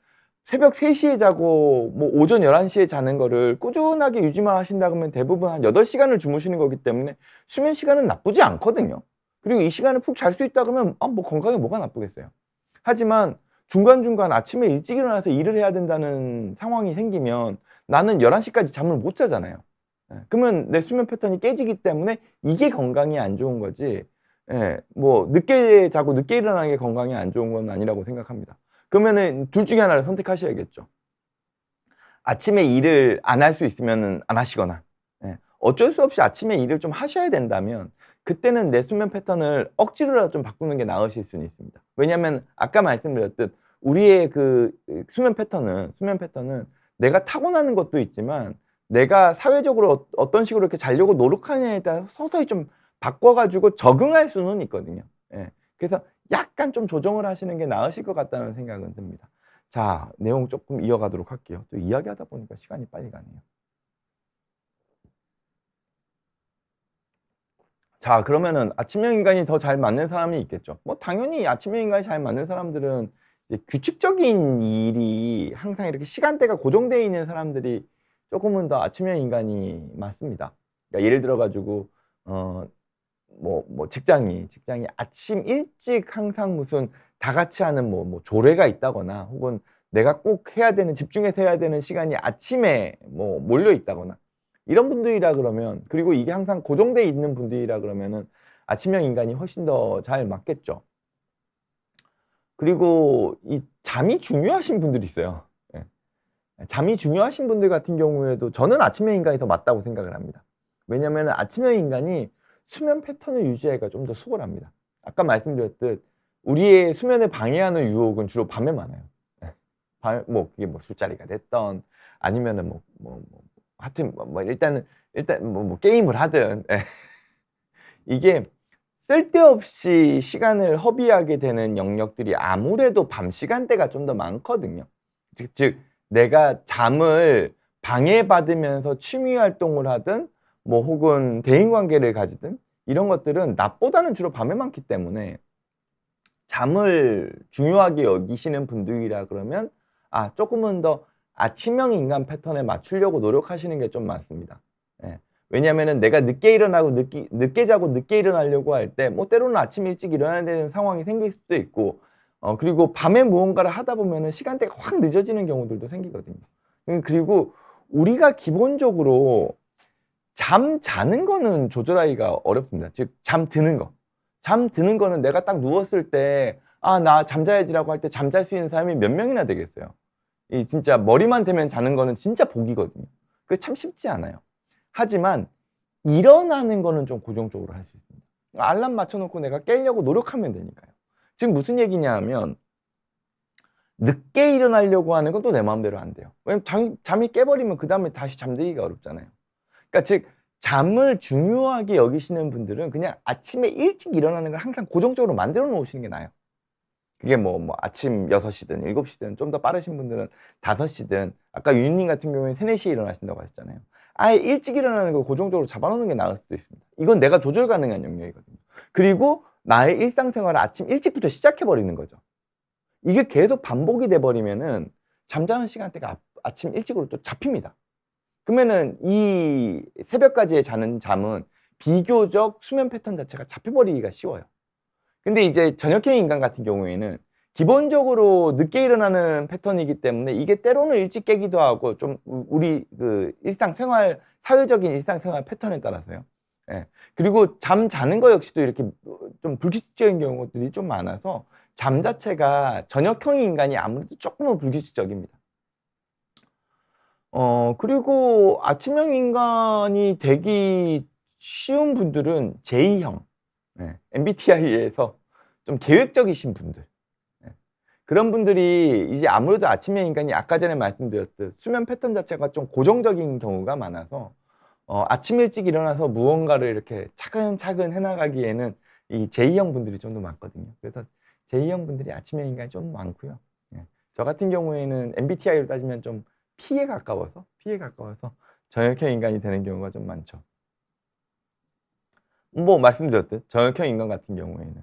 새벽 3시에 자고 뭐 오전 11시에 자는 거를 꾸준하게 유지만 하신다 그러면 대부분 한 8시간을 주무시는 거기 때문에 수면 시간은 나쁘지 않거든요. 그리고 이 시간에 푹 잘 수 있다 그러면 뭐 건강에 뭐가 나쁘겠어요. 하지만 중간중간 아침에 일찍 일어나서 일을 해야 된다는 상황이 생기면 나는 11시까지 잠을 못 자잖아요. 그러면 내 수면 패턴이 깨지기 때문에 이게 건강에 안 좋은 거지. 뭐 늦게 자고 늦게 일어나는 게 건강에 안 좋은 건 아니라고 생각합니다. 그러면은 둘 중에 하나를 선택하셔야겠죠. 아침에 일을 안 할 수 있으면 안 하시거나 어쩔 수 없이 아침에 일을 좀 하셔야 된다면 그때는 내 수면 패턴을 억지로라도 좀 바꾸는 게 나으실 수는 있습니다. 왜냐하면 아까 말씀드렸듯 우리의 그 수면 패턴은 내가 타고나는 것도 있지만 내가 사회적으로 어떤 식으로 이렇게 자려고 노력하느냐에 따라 서서히 좀 바꿔가지고 적응할 수는 있거든요. 그래서 약간 좀 조정을 하시는 게 나으실 것 같다는 생각은 듭니다. 자, 내용 조금 이어가도록 할게요. 또 이야기하다 보니까 시간이 빨리 가네요. 자, 그러면은 아침형 인간이 더 잘 맞는 사람이 있겠죠. 뭐 당연히 아침형 인간이 잘 맞는 사람들은 이제 규칙적인 일이 항상 이렇게 시간대가 고정되어 있는 사람들이 조금은 더 아침형 인간이 맞습니다. 그러니까 예를 들어 가지고 직장이 아침 일찍 항상 무슨 다 같이 하는 뭐 조례가 있다거나 혹은 내가 꼭 해야 되는 집중해서 해야 되는 시간이 아침에 뭐 몰려 있다거나 이런 분들이라 그러면 그리고 이게 항상 고정돼 있는 분들이라 그러면은 아침형 인간이 훨씬 더 잘 맞겠죠. 그리고 이 잠이 중요하신 분들이 있어요. 잠이 중요하신 분들 같은 경우에도 저는 아침형 인간이 더 맞다고 생각을 합니다. 왜냐하면 아침형 인간이 수면 패턴을 유지하기가 좀 더 수월합니다. 아까 말씀드렸듯 우리의 수면을 방해하는 유혹은 주로 밤에 많아요. 뭐 그게 뭐 술자리가 됐던 아니면은 하여튼 일단 게임을 하든 이게 쓸데없이 시간을 허비하게 되는 영역들이 아무래도 밤 시간대가 좀 더 많거든요. 즉 내가 잠을 방해받으면서 취미 활동을 하든 뭐 혹은 대인 관계를 가지든 이런 것들은 낮보다는 주로 밤에 많기 때문에 잠을 중요하게 여기시는 분들이라 그러면 조금은 더 아침형 인간 패턴에 맞추려고 노력하시는 게 좀 많습니다. 예. 왜냐면은 내가 늦게 일어나고 늦게 자고 늦게 일어나려고 할 때 뭐 때로는 아침 일찍 일어나야 되는 상황이 생길 수도 있고 그리고 밤에 무언가를 하다 보면은 시간대가 확 늦어지는 경우들도 생기거든요. 그리고 우리가 기본적으로 잠 자는 거는 조절하기가 어렵습니다. 즉 잠드는 거. 잠드는 거는 내가 딱 누웠을 때 나 잠자야지라고 할 때 잠잘 수 있는 사람이 몇 명이나 되겠어요. 이 진짜 머리만 대면 자는 거는 진짜 복이거든요. 그게 참 쉽지 않아요. 하지만 일어나는 거는 좀 고정적으로 할 수 있습니다. 알람 맞춰놓고 내가 깨려고 노력하면 되니까요. 지금 무슨 얘기냐 하면 늦게 일어나려고 하는 건 또 내 마음대로 안 돼요. 왜냐면 잠이 깨버리면 그 다음에 다시 잠들기가 어렵잖아요. 그러니까 즉 잠을 중요하게 여기시는 분들은 그냥 아침에 일찍 일어나는 걸 항상 고정적으로 만들어 놓으시는 게 나아요. 그게 뭐 아침 6시든 7시든 좀 더 빠르신 분들은 5시든 아까 유니님 같은 경우에는 3, 4시에 일어나신다고 하셨잖아요. 아예 일찍 일어나는 걸 고정적으로 잡아놓는 게 나을 수도 있습니다. 이건 내가 조절 가능한 영역이거든요. 그리고 나의 일상생활을 아침 일찍부터 시작해버리는 거죠. 이게 계속 반복이 돼버리면은 잠자는 시간대가 아침 일찍으로 또 잡힙니다. 그러면은 이 새벽까지 자는 잠은 비교적 수면 패턴 자체가 잡혀버리기가 쉬워요. 근데 이제 저녁형 인간 같은 경우에는 기본적으로 늦게 일어나는 패턴이기 때문에 이게 때로는 일찍 깨기도 하고 좀 우리 그 일상생활, 사회적인 일상생활 패턴에 따라서요. 예. 그리고 잠 자는 거 역시도 이렇게 좀 불규칙적인 경우들이 좀 많아서 잠 자체가 저녁형 인간이 아무래도 조금은 불규칙적입니다. 그리고 아침형 인간이 되기 쉬운 분들은 제2형, MBTI에서 좀 계획적이신 분들. 그런 분들이 이제 아무래도 아침형 인간이 아까 전에 말씀드렸듯 수면 패턴 자체가 좀 고정적인 경우가 많아서 아침 일찍 일어나서 무언가를 이렇게 차근차근 해나가기에는 이 제2형 분들이 좀 더 많거든요. 그래서 제2형 분들이 아침형 인간이 좀 많고요. 저 같은 경우에는 MBTI로 따지면 좀 P에 가까워서 저녁형 인간이 되는 경우가 좀 많죠. 뭐 말씀드렸듯 저녁형 인간 같은 경우에는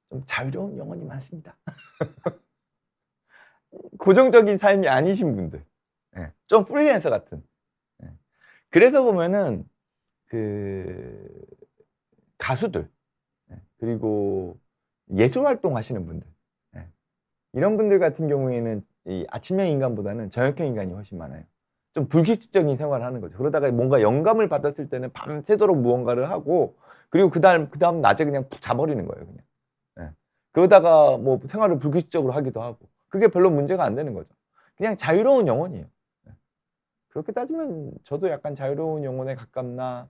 좀 자유로운 영혼이 많습니다. 고정적인 삶이 아니신 분들, 좀 프리랜서 같은. 그래서 보면은 그 가수들, 그리고 예술 활동 하시는 분들, 이런 분들 같은 경우에는 이 아침형 인간보다는 저녁형 인간이 훨씬 많아요. 좀 불규칙적인 생활을 하는 거죠. 그러다가 뭔가 영감을 받았을 때는 밤새도록 무언가를 하고 그리고 그다음 낮에 그냥 푹 자버리는 거예요, 그냥. 그러다가 뭐 생활을 불규칙적으로 하기도 하고 그게 별로 문제가 안 되는 거죠. 그냥 자유로운 영혼이에요. 그렇게 따지면 저도 약간 자유로운 영혼에 가깝나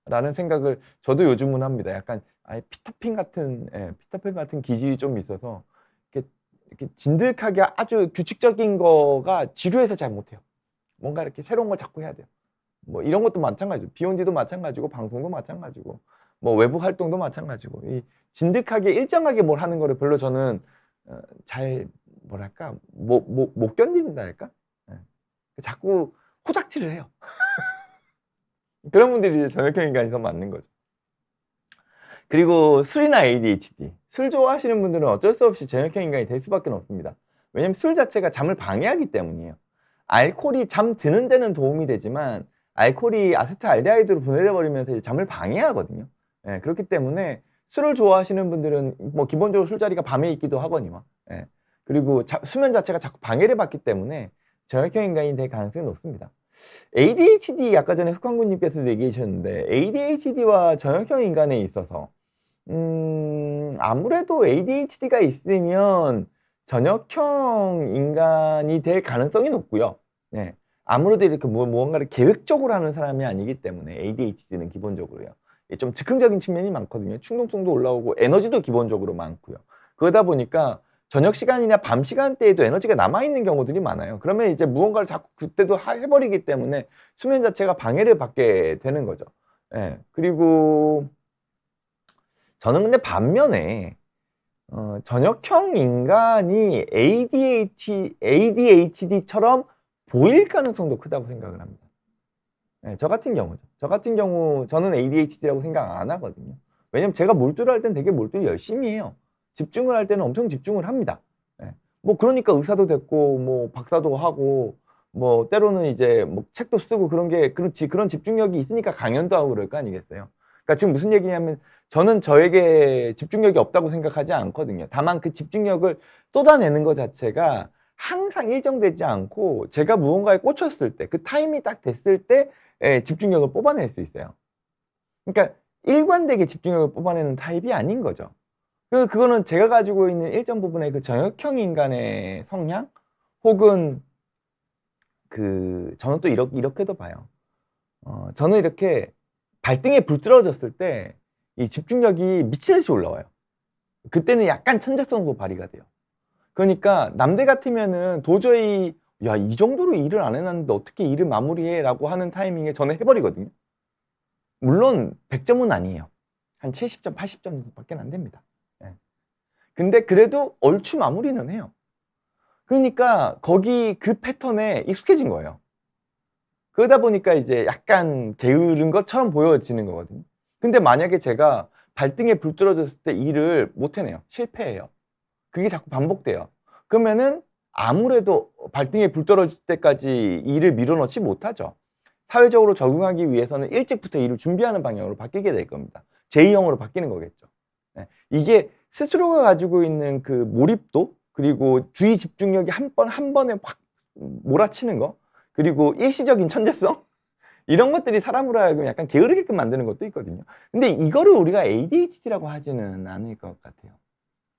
라는 생각을 저도 요즘은 합니다. 약간 아예 피터팬 같은 기질이 좀 있어서 이렇게 진득하게 아주 규칙적인 거가 지루해서 잘 못해요. 뭔가 이렇게 새로운 걸 자꾸 해야 돼요. 뭐 이런 것도 마찬가지고 비욘디도 마찬가지고 방송도 마찬가지고 뭐 외부 활동도 마찬가지고 이 진득하게 일정하게 뭘 하는 거를 별로 저는 잘 뭐랄까 못 견딘다 할까? 자꾸 호작질을 해요. 그런 분들이 이제 저녁형 인간이 더 맞는 거죠. 그리고 술이나 ADHD 술 좋아하시는 분들은 어쩔 수 없이 저녁형 인간이 될 수밖에 없습니다. 왜냐면 술 자체가 잠을 방해하기 때문이에요. 알코올이 잠 드는 데는 도움이 되지만 알코올이 아세트알데하이드로 분해돼 버리면서 잠을 방해하거든요. 그렇기 때문에 술을 좋아하시는 분들은 뭐 기본적으로 술자리가 밤에 있기도 하거니와 그리고 수면 자체가 자꾸 방해를 받기 때문에 저녁형 인간이 될 가능성이 높습니다. ADHD 아까 전에 흑황군님께서도 얘기해 주셨는데 ADHD와 저녁형 인간에 있어서 아무래도 ADHD가 있으면 저녁형 인간이 될 가능성이 높고요. 아무래도 이렇게 무언가를 계획적으로 하는 사람이 아니기 때문에 ADHD는 기본적으로요. 좀 즉흥적인 측면이 많거든요. 충동성도 올라오고 에너지도 기본적으로 많고요. 그러다 보니까 저녁 시간이나 밤 시간대에도 에너지가 남아있는 경우들이 많아요. 그러면 이제 무언가를 자꾸 그때도 해버리기 때문에 수면 자체가 방해를 받게 되는 거죠. 예. 그리고 저는 근데 반면에 저녁형 인간이 ADHD처럼 보일 가능성도 크다고 생각을 합니다. 네, 저 같은 경우죠. 저 같은 경우 저는 ADHD라고 생각 안 하거든요. 왜냐면 제가 몰두를 할 땐 되게 몰두를 열심히 해요. 집중을 할 때는 엄청 집중을 합니다. 네. 뭐 그러니까 의사도 됐고 뭐 박사도 하고 뭐 때로는 이제 뭐 책도 쓰고 그런 집중력이 있으니까 강연도 하고 그럴 거 아니겠어요. 그러니까 지금 무슨 얘기냐면 저는 저에게 집중력이 없다고 생각하지 않거든요. 다만 그 집중력을 쏟아내는 것 자체가 항상 일정되지 않고 제가 무언가에 꽂혔을 때 그 타임이 딱 됐을 때 집중력을 뽑아낼 수 있어요. 그러니까 일관되게 집중력을 뽑아내는 타입이 아닌 거죠. 그거는 제가 가지고 있는 일정 부분의 그 저녁형 인간의 성향 혹은 저는 또 이렇게도 봐요. 저는 이렇게 발등에 불 떨어졌을 때 이 집중력이 미친 듯이 올라와요. 그때는 약간 천재성도 발휘가 돼요. 그러니까 남들 같으면은 도저히 야, 이 정도로 일을 안 해놨는데 어떻게 일을 마무리해? 라고 하는 타이밍에 저는 해버리거든요. 물론 100점은 아니에요. 한 70점, 80점 정도밖에 안 됩니다. 예. 근데 그래도 얼추 마무리는 해요. 그러니까 거기 그 패턴에 익숙해진 거예요. 그러다 보니까 이제 약간 게으른 것처럼 보여지는 거거든요. 근데 만약에 제가 발등에 불 떨어졌을 때 일을 못 해내요. 실패해요. 그게 자꾸 반복돼요. 그러면은 아무래도 발등에 불 떨어질 때까지 일을 밀어넣지 못하죠. 사회적으로 적응하기 위해서는 일찍부터 일을 준비하는 방향으로 바뀌게 될 겁니다. 제2형으로 바뀌는 거겠죠. 네. 이게 스스로가 가지고 있는 그 몰입도 그리고 주의 집중력이 한 번에 확 몰아치는 거 그리고 일시적인 천재성 이런 것들이 사람으로 하여금 약간 게으르게끔 만드는 것도 있거든요. 근데 이거를 우리가 ADHD라고 하지는 않을 것 같아요.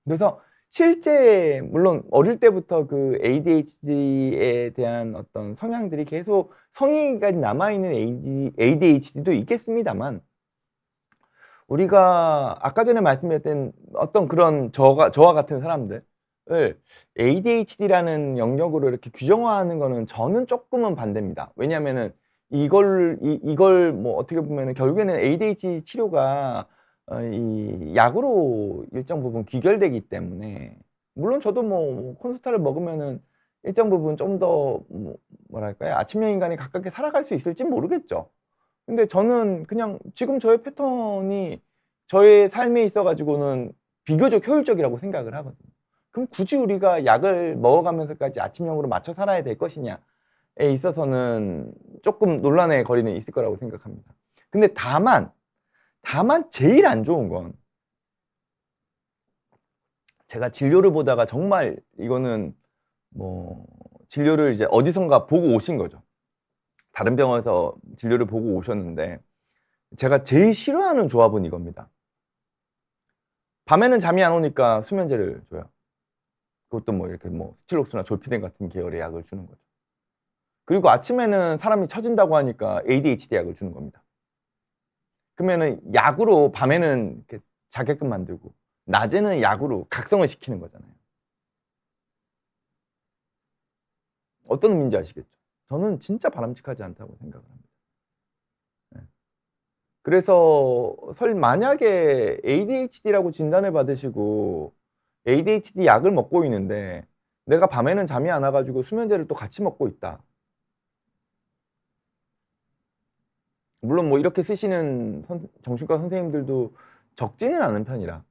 그래서 실제 물론 어릴 때부터 그 ADHD에 대한 어떤 성향들이 계속 성인까지 남아있는 ADHD도 있겠습니다만 우리가 아까 전에 말씀드렸던 어떤 그런 저와 같은 사람들을 ADHD라는 영역으로 이렇게 규정화하는 거는 저는 조금은 반대입니다. 왜냐하면은 이걸 뭐 어떻게 보면은 결국에는 ADHD 치료가 이 약으로 일정 부분 귀결되기 때문에 물론 저도 뭐 콘스타를 먹으면은 일정 부분 좀 더 뭐랄까요 아침형 인간에 가깝게 살아갈 수 있을지 모르겠죠. 근데 저는 그냥 지금 저의 패턴이 저의 삶에 있어 가지고는 비교적 효율적이라고 생각을 하거든요. 그럼 굳이 우리가 약을 먹어가면서까지 아침형으로 맞춰 살아야 될 것이냐에 있어서는 조금 논란의 거리는 있을 거라고 생각합니다. 근데 다만 제일 안 좋은 건 제가 진료를 보다가 정말 이거는 뭐 진료를 이제 어디선가 보고 오신 거죠. 다른 병원에서 진료를 보고 오셨는데 제가 제일 싫어하는 조합은 이겁니다. 밤에는 잠이 안 오니까 수면제를 줘요. 그것도 뭐 이렇게 뭐 스틸록스나 졸피뎀 같은 계열의 약을 주는 거죠. 그리고 아침에는 사람이 처진다고 하니까 ADHD 약을 주는 겁니다. 그러면은 약으로 밤에는 이렇게 자게끔 만들고 낮에는 약으로 각성을 시키는 거잖아요. 어떤 의미인지 아시겠죠? 저는 진짜 바람직하지 않다고 생각을 합니다. 네. 그래서 만약에 ADHD라고 진단을 받으시고 ADHD 약을 먹고 있는데 내가 밤에는 잠이 안 와가지고 수면제를 또 같이 먹고 있다. 물론 뭐 이렇게 쓰시는 정신과 선생님들도 적지는 않은 편이라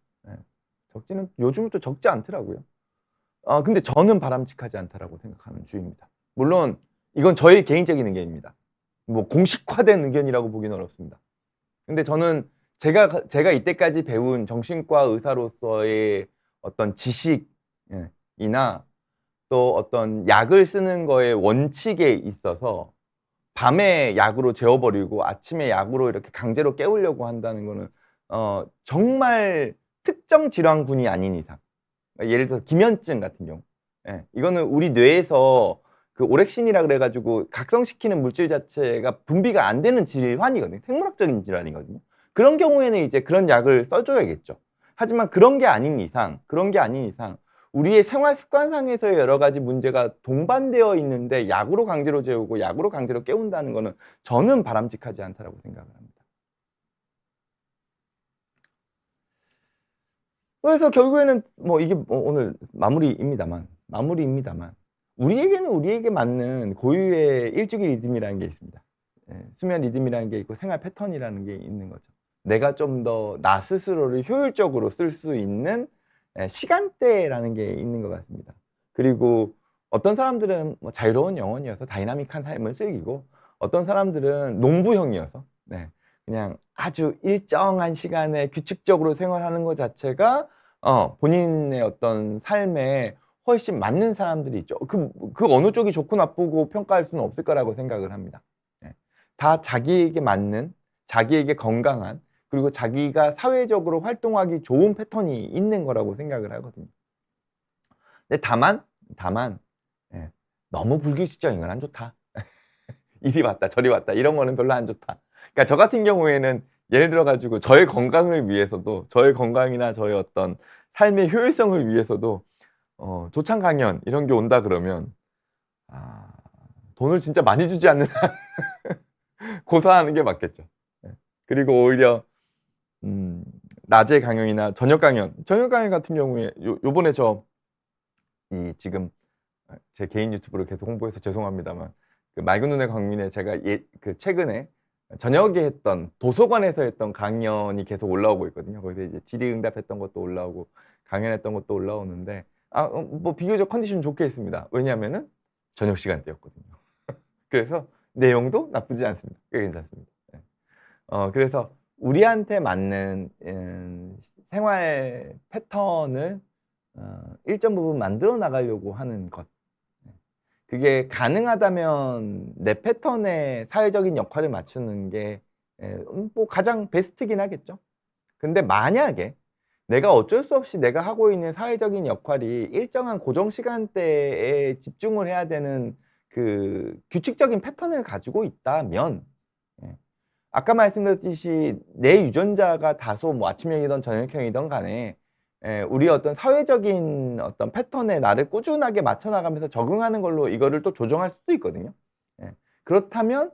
적지는 요즘은 또 적지 않더라고요. 근데 저는 바람직하지 않다라고 생각하는 주의입니다. 물론 이건 저의 개인적인 의견입니다. 뭐 공식화된 의견이라고 보기는 어렵습니다. 근데 저는 제가 이때까지 배운 정신과 의사로서의 어떤 지식이나 또 어떤 약을 쓰는 거의 원칙에 있어서 밤에 약으로 재워버리고 아침에 약으로 이렇게 강제로 깨우려고 한다는 거는 정말 특정 질환군이 아닌 이상 예를 들어서 기면증 같은 경우 이거는 우리 뇌에서 그 오렉신이라 그래가지고 각성시키는 물질 자체가 분비가 안 되는 질환이거든요. 생물학적인 질환이거든요. 그런 경우에는 이제 그런 약을 써줘야겠죠. 하지만 그런 게 아닌 이상 우리의 생활 습관상에서의 여러 가지 문제가 동반되어 있는데 약으로 강제로 재우고 약으로 강제로 깨운다는 거는 저는 바람직하지 않다라고 생각을 합니다. 그래서 결국에는 뭐 이게 뭐 오늘 마무리입니다만 우리에게 맞는 고유의 일주기 리듬이라는 게 있습니다. 예, 수면 리듬이라는 게 있고 생활 패턴이라는 게 있는 거죠. 내가 좀 더 나 스스로를 효율적으로 쓸 수 있는 시간대라는 게 있는 것 같습니다. 그리고 어떤 사람들은 뭐 자유로운 영혼이어서 다이나믹한 삶을 즐기고 어떤 사람들은 농부형이어서 네, 그냥 아주 일정한 시간에 규칙적으로 생활하는 것 자체가 본인의 어떤 삶에 훨씬 맞는 사람들이 있죠. 그 어느 쪽이 좋고 나쁘고 평가할 수는 없을 거라고 생각을 합니다. 네. 다 자기에게 맞는, 자기에게 건강한, 그리고 자기가 사회적으로 활동하기 좋은 패턴이 있는 거라고 생각을 하거든요. 근데 다만, 예, 너무 불규칙적인 건 안 좋다. 이리 왔다 저리 왔다 이런 거는 별로 안 좋다. 그러니까 저 같은 경우에는 예를 들어 가지고 저의 건강을 위해서도 저의 건강이나 저의 어떤 삶의 효율성을 위해서도 조창 강연 이런 게 온다 그러면 돈을 진짜 많이 주지 않는 한 고사하는 게 맞겠죠. 예. 그리고 오히려 낮에 강연이나 저녁 강연 같은 경우에 요번에 저 이 지금 제 개인 유튜브로 계속 홍보해서 죄송합니다만 그 맑은 눈의 광민에 제가 그 최근에 저녁에 했던 도서관에서 했던 강연이 계속 올라오고 있거든요. 거기서 이제 질의응답했던 것도 올라오고 강연했던 것도 올라오는데 뭐 비교적 컨디션 좋게 했습니다. 왜냐하면은 저녁 시간대였거든요. 그래서 내용도 나쁘지 않습니다. 꽤 괜찮습니다. 네. 그래서 우리한테 맞는 생활 패턴을 일정 부분 만들어 나가려고 하는 것. 그게 가능하다면 내 패턴에 사회적인 역할을 맞추는 게 뭐 가장 베스트긴 하겠죠. 근데 만약에 내가 어쩔 수 없이 내가 하고 있는 사회적인 역할이 일정한 고정 시간대에 집중을 해야 되는 그 규칙적인 패턴을 가지고 있다면 예, 아까 말씀드렸듯이 내 유전자가 다소 뭐 아침형이든 저녁형이든 간에 우리 어떤 사회적인 어떤 패턴에 나를 꾸준하게 맞춰 나가면서 적응하는 걸로 이거를 또 조정할 수도 있거든요. 예. 그렇다면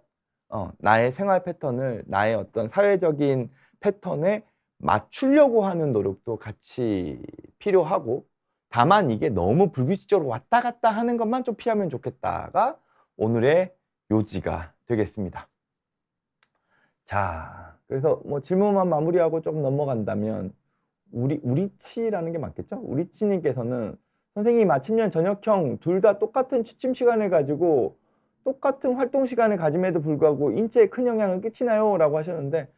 나의 생활 패턴을 나의 어떤 사회적인 패턴에 맞추려고 하는 노력도 같이 필요하고 다만 이게 너무 불규칙적으로 왔다 갔다 하는 것만 좀 피하면 좋겠다가 오늘의 요지가 되겠습니다. 자, 그래서 뭐 질문만 마무리하고 좀 넘어간다면 우리치라는 게 맞겠죠? 우리치님께서는 선생님 아침형 저녁형 둘 다 똑같은 취침 시간을 가지고 똑같은 활동 시간을 가짐에도 불구하고 인체에 큰 영향을 끼치나요? 라고 하셨는데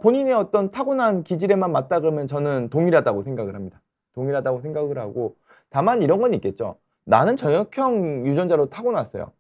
본인의 어떤 타고난 기질에만 맞다 그러면 저는 동일하다고 생각을 합니다. 동일하다고 생각을 하고 다만 이런 건 있겠죠. 나는 저녁형 유전자로 타고났어요.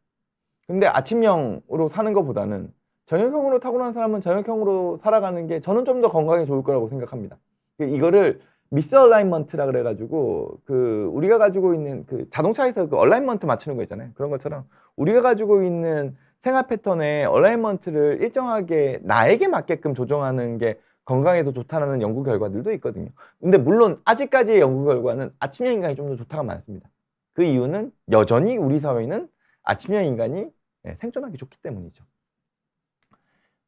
근데 아침형으로 사는 것보다는 저녁형으로 타고난 사람은 저녁형으로 살아가는 게 저는 좀 더 건강에 좋을 거라고 생각합니다. 이거를 미스얼라이먼트라 그래가지고 그 우리가 가지고 있는 그 자동차에서 그 얼라이먼트 맞추는 거 있잖아요. 그런 것처럼 우리가 가지고 있는 생활 패턴의 얼라이먼트를 일정하게 나에게 맞게끔 조정하는 게 건강에 더 좋다는 연구 결과들도 있거든요. 근데 물론 아직까지의 연구 결과는 아침형 인간이 좀 더 좋다가 많습니다. 그 이유는 여전히 우리 사회는 아침형 인간이 생존하기 좋기 때문이죠.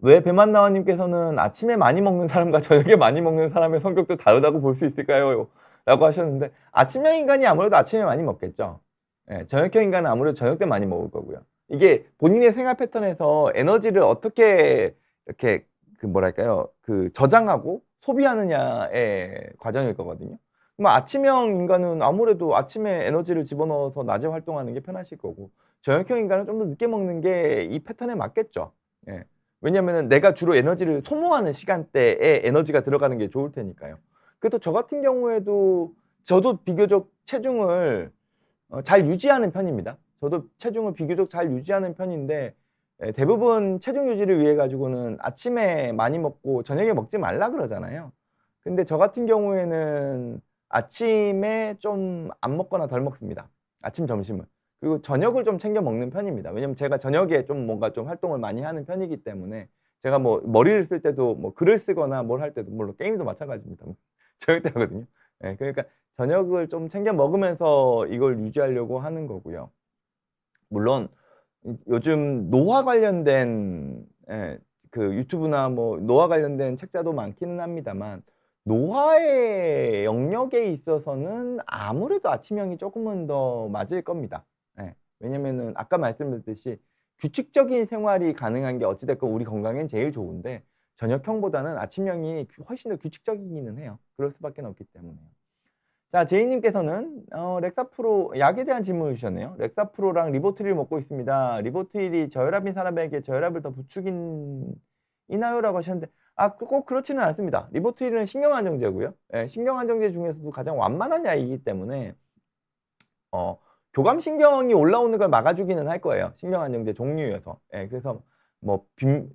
왜 배만나와님께서는 아침에 많이 먹는 사람과 저녁에 많이 먹는 사람의 성격도 다르다고 볼 수 있을까요? 라고 하셨는데 아침형 인간이 아무래도 아침에 많이 먹겠죠. 저녁형 인간은 아무래도 저녁 때 많이 먹을 거고요. 이게 본인의 생활 패턴에서 에너지를 어떻게 이렇게 그 뭐랄까요 그 저장하고 소비하느냐의 과정일 거거든요. 그럼 아침형 인간은 아무래도 아침에 에너지를 집어넣어서 낮에 활동하는 게 편하실 거고 저녁형 인간은 좀 더 늦게 먹는 게 이 패턴에 맞겠죠. 예. 왜냐면은 내가 주로 에너지를 소모하는 시간대에 에너지가 들어가는 게 좋을 테니까요. 그래도 저 같은 경우에도 저도 비교적 체중을 잘 유지하는 편입니다. 저도 체중을 비교적 잘 유지하는 편인데 대부분 체중 유지를 위해 가지고는 아침에 많이 먹고 저녁에 먹지 말라 그러잖아요. 근데 저 같은 경우에는 아침에 좀 안 먹거나 덜 먹습니다. 아침, 점심을. 그리고 저녁을 좀 챙겨 먹는 편입니다. 왜냐면 제가 저녁에 좀 뭔가 좀 활동을 많이 하는 편이기 때문에 제가 뭐 머리를 쓸 때도 뭐 글을 쓰거나 뭘 할 때도 물론 게임도 마찬가지입니다. 저녁 때 하거든요. 예, 그러니까 저녁을 좀 챙겨 먹으면서 이걸 유지하려고 하는 거고요. 물론 요즘 노화 관련된 그 유튜브나 뭐 노화 관련된 책자도 많기는 합니다만 노화의 영역에 있어서는 아무래도 아침형이 조금은 더 맞을 겁니다. 예. 왜냐면은 아까 말씀드렸듯이 규칙적인 생활이 가능한 게 어찌 됐건 우리 건강엔 제일 좋은데 저녁형보다는 아침형이 훨씬 더 규칙적이기는 해요. 그럴 수밖에 없기 때문에요. 자, 제이님께서는 렉사프로 약에 대한 질문을 주셨네요. 렉사프로랑 리보트릴을 먹고 있습니다. 리보트릴이 저혈압인 사람에게 저혈압을 더 부추기나요라고 하셨는데 꼭 그렇지는 않습니다. 리보트릴은 신경안정제고요. 예, 신경안정제 중에서도 가장 완만한 약이기 때문에 교감신경이 올라오는 걸 막아주기는 할 거예요. 신경안정제 종류여서. 예, 그래서 뭐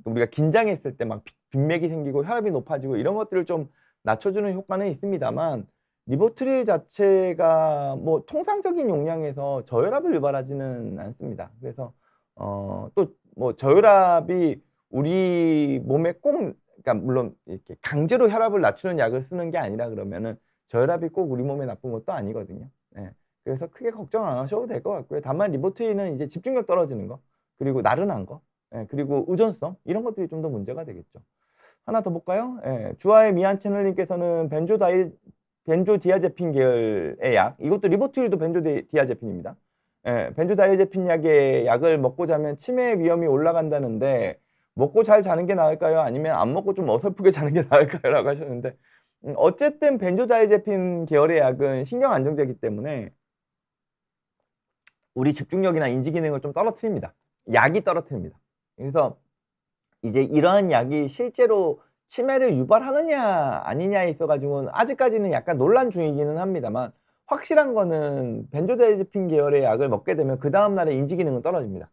우리가 긴장했을 때 막 빈맥이 생기고 혈압이 높아지고 이런 것들을 좀 낮춰주는 효과는 있습니다만 리보트릴 자체가 뭐 통상적인 용량에서 저혈압을 유발하지는 않습니다. 그래서 또 뭐 저혈압이 우리 몸에 꼭 그러니까 물론 이렇게 강제로 혈압을 낮추는 약을 쓰는 게 아니라 그러면은 저혈압이 꼭 우리 몸에 나쁜 것도 아니거든요. 예. 그래서 크게 걱정 안 하셔도 될 것 같고요. 다만 리보트릴은 이제 집중력 떨어지는 거, 그리고 나른한 거, 예, 그리고 의존성 이런 것들이 좀 더 문제가 되겠죠. 하나 더 볼까요? 예, 주아의 미안 채널님께서는 벤조디아제핀 계열의 약, 이것도 리보트릴도 벤조디아제핀입니다. 예, 벤조다이아제핀 약의 약을 먹고 자면 치매 위험이 올라간다는데 먹고 잘 자는 게 나을까요? 아니면 안 먹고 좀 어설프게 자는 게 나을까요? 라고 하셨는데 어쨌든 벤조다이아제핀 계열의 약은 신경 안정제이기 때문에 우리 집중력이나 인지 기능을 좀 떨어뜨립니다. 약이 떨어뜨립니다. 그래서 이제 이러한 약이 실제로 치매를 유발하느냐 아니냐에 있어가지고는 아직까지는 약간 논란 중이기는 합니다만 확실한 거는 벤조다이아제핀 계열의 약을 먹게 되면 그 다음날에 인지 기능은 떨어집니다.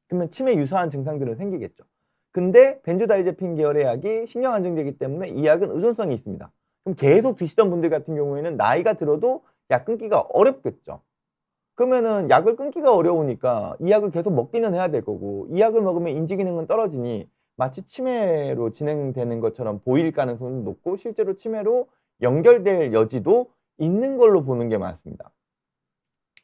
그러면 치매 유사한 증상들은 생기겠죠. 근데 벤조다이아제핀 계열의 약이 신경 안정제이기 때문에 이 약은 의존성이 있습니다. 그럼 계속 드시던 분들 같은 경우에는 나이가 들어도 약 끊기가 어렵겠죠. 그러면은 약을 끊기가 어려우니까 이 약을 계속 먹기는 해야 될 거고 이 약을 먹으면 인지 기능은 떨어지니 마치 치매로 진행되는 것처럼 보일 가능성은 높고 실제로 치매로 연결될 여지도 있는 걸로 보는 게 많습니다.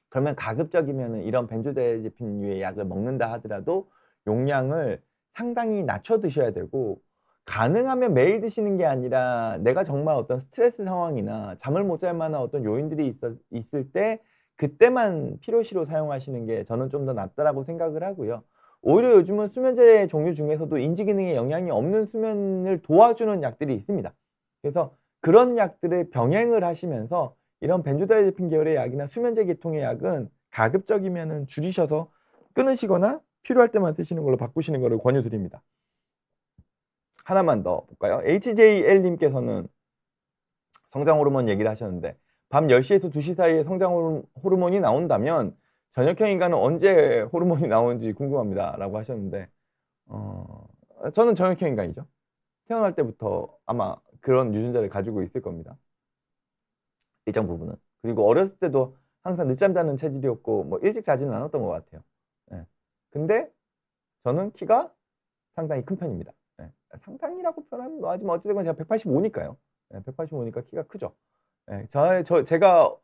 그러면 가급적이면 이런 벤조다이아제핀류의 약을 먹는다 하더라도 용량을 상당히 낮춰 드셔야 되고 가능하면 매일 드시는 게 아니라 내가 정말 어떤 스트레스 상황이나 잠을 못 잘 만한 어떤 요인들이 있을 때 그때만 필요시로 사용하시는 게 저는 좀 더 낫다라고 생각을 하고요. 오히려 요즘은 수면제 종류 중에서도 인지 기능에 영향이 없는 수면을 도와주는 약들이 있습니다. 그래서 그런 약들을 병행을 하시면서 이런 벤조다이아제핀 계열의 약이나 수면제 계통의 약은 가급적이면 줄이셔서 끊으시거나 필요할 때만 쓰시는 걸로 바꾸시는 것을 권유드립니다. 하나만 더 볼까요? HJL님께서는 성장 호르몬 얘기를 하셨는데 밤 10시에서 2시 사이에 성장 호르몬이 나온다면 저녁형 인간은 언제 호르몬이 나오는지 궁금합니다 라고 하셨는데 저는 저녁형 인간이죠. 태어날 때부터 아마 그런 유전자를 가지고 있을 겁니다. 일정 부분은. 그리고 어렸을 때도 항상 늦잠 자는 체질이었고 뭐 일찍 자지는 않았던 것 같아요. 예. 근데 저는 키가 상당히 큰 편입니다. 예. 상당히라고 표현하면 뭐하지만 어찌됐건 제가 185니까요. 예. 185니까 키가 크죠. 예. 제가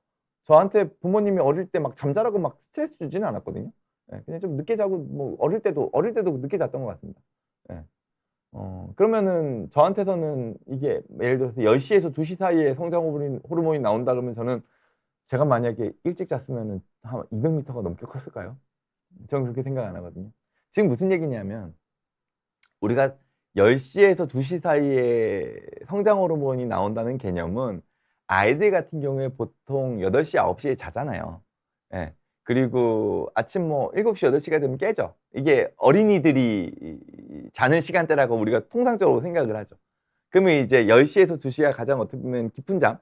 저한테 부모님이 어릴 때 막 잠자라고 막 스트레스 주지는 않았거든요. 예. 그냥 좀 늦게 자고 뭐 어릴 때도 늦게 잤던 것 같습니다. 예. 그러면은 저한테서는 이게 예를 들어서 10시에서 2시 사이에 성장 호르몬이 나온다 그러면 저는 제가 만약에 일찍 잤으면은 한 200m가 넘게 컸을까요? 저는 그렇게 생각 안 하거든요. 지금 무슨 얘기냐면 우리가 10시에서 2시 사이에 성장 호르몬이 나온다는 개념은 아이들 같은 경우에 보통 8시, 9시에 자잖아요. 예. 그리고 아침 뭐 7시, 8시가 되면 깨죠. 이게 어린이들이 자는 시간대라고 우리가 통상적으로 생각을 하죠. 그러면 이제 10시에서 2시가 가장 어떻게 보면 깊은 잠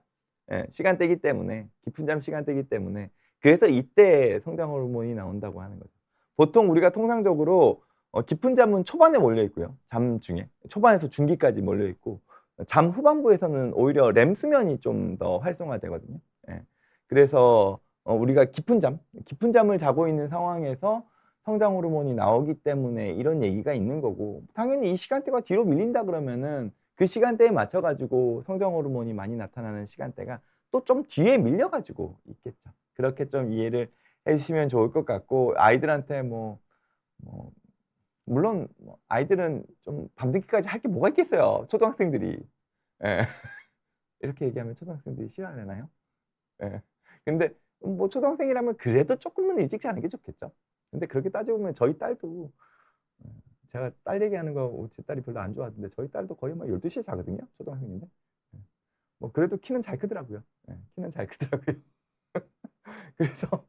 시간대이기 때문에 깊은 잠 시간대이기 때문에 그래서 이때 성장 호르몬이 나온다고 하는 거죠. 보통 우리가 통상적으로 깊은 잠은 초반에 몰려 있고요. 잠 중에 초반에서 중기까지 몰려 있고 잠 후반부에서는 오히려 렘 수면이 좀 더 활성화되거든요. 예. 그래서 우리가 깊은 잠을 자고 있는 상황에서 성장 호르몬이 나오기 때문에 이런 얘기가 있는 거고, 당연히 이 시간대가 뒤로 밀린다 그러면은 그 시간대에 맞춰 가지고 성장 호르몬이 많이 나타나는 시간대가 또 좀 뒤에 밀려 가지고 있겠죠. 그렇게 좀 이해를 해 주시면 좋을 것 같고, 아이들한테 뭐 물론 뭐 아이들은 좀 밤늦게까지 할 게 뭐가 있겠어요, 초등학생들이. 예. 이렇게 얘기하면 초등학생들이 싫어하려나요? 예. 근데 뭐 초등학생이라면 그래도 쪼끔은 일찍 자는 게 좋겠죠. 근데 그렇게 따지고 보면 저희 딸도, 제가 딸 얘기하는 거 제 딸이 별로 안 좋아하던데 저희 딸도 거의 막 12 시에 자거든요, 초등학생인데. 예. 뭐 그래도 키는 잘 크더라고요. 예. 키는 잘 크더라고요. 그래서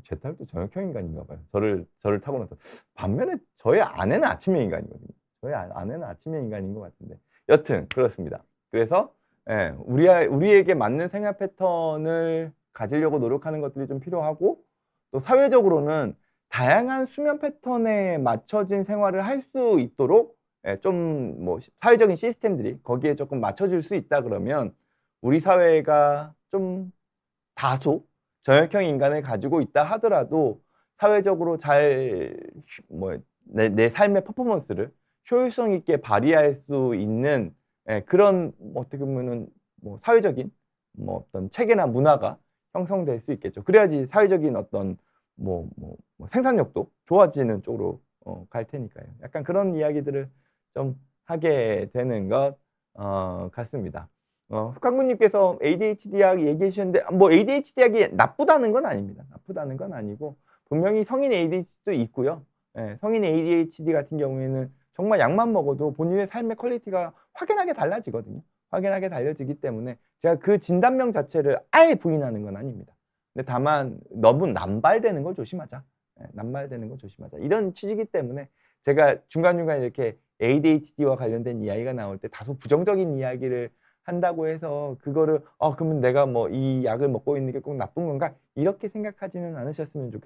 제 딸도 저녁형 인간인가 봐요. 저를 타고 나서. 반면에 저희 아내는 아침형 인간이거든요. 저희 아내는 아침형 인간인 것 같은데. 여튼 그렇습니다. 그래서 예, 우리에게 맞는 생활 패턴을 가지려고 노력하는 것들이 좀 필요하고, 또 사회적으로는 다양한 수면 패턴에 맞춰진 생활을 할 수 있도록, 예, 좀 뭐 사회적인 시스템들이 거기에 조금 맞춰줄 수 있다 그러면 우리 사회가 좀 다소 저녁형 인간을 가지고 있다 하더라도 사회적으로 잘 뭐 내 삶의 퍼포먼스를 효율성 있게 발휘할 수 있는, 예, 그런 어떻게 보면은 뭐 사회적인 뭐 어떤 체계나 문화가 형성될 수 있겠죠. 그래야지 사회적인 어떤 생산력도 좋아지는 쪽으로 갈 테니까요. 약간 그런 이야기들을 좀 하게 되는 것 같습니다. 흑강구님께서 ADHD 약 얘기해 주셨는데, 뭐 ADHD 약이 나쁘다는 건 아닙니다. 나쁘다는 건 아니고 분명히 성인 ADHD도 있고요. 예, 성인 ADHD 같은 경우에는 정말 약만 먹어도 본인의 삶의 퀄리티가 확연하게 달라지거든요. 확연하게 달라지기 때문에 제가 그 진단명 자체를 아예 부인하는 건 아닙니다. 근데 다만 너무 남발되는 걸 조심하자. 예, 남발되는 걸 조심하자. 이런 취지이기 때문에 제가 중간중간 이렇게 ADHD와 관련된 이야기가 나올 때 다소 부정적인 이야기를 한다고 해서 그거를 그러면 내가 뭐 이 약을 먹고 있는 게 꼭 나쁜 건가? 이렇게 생각하지는 않으셨으면 좋겠습니다.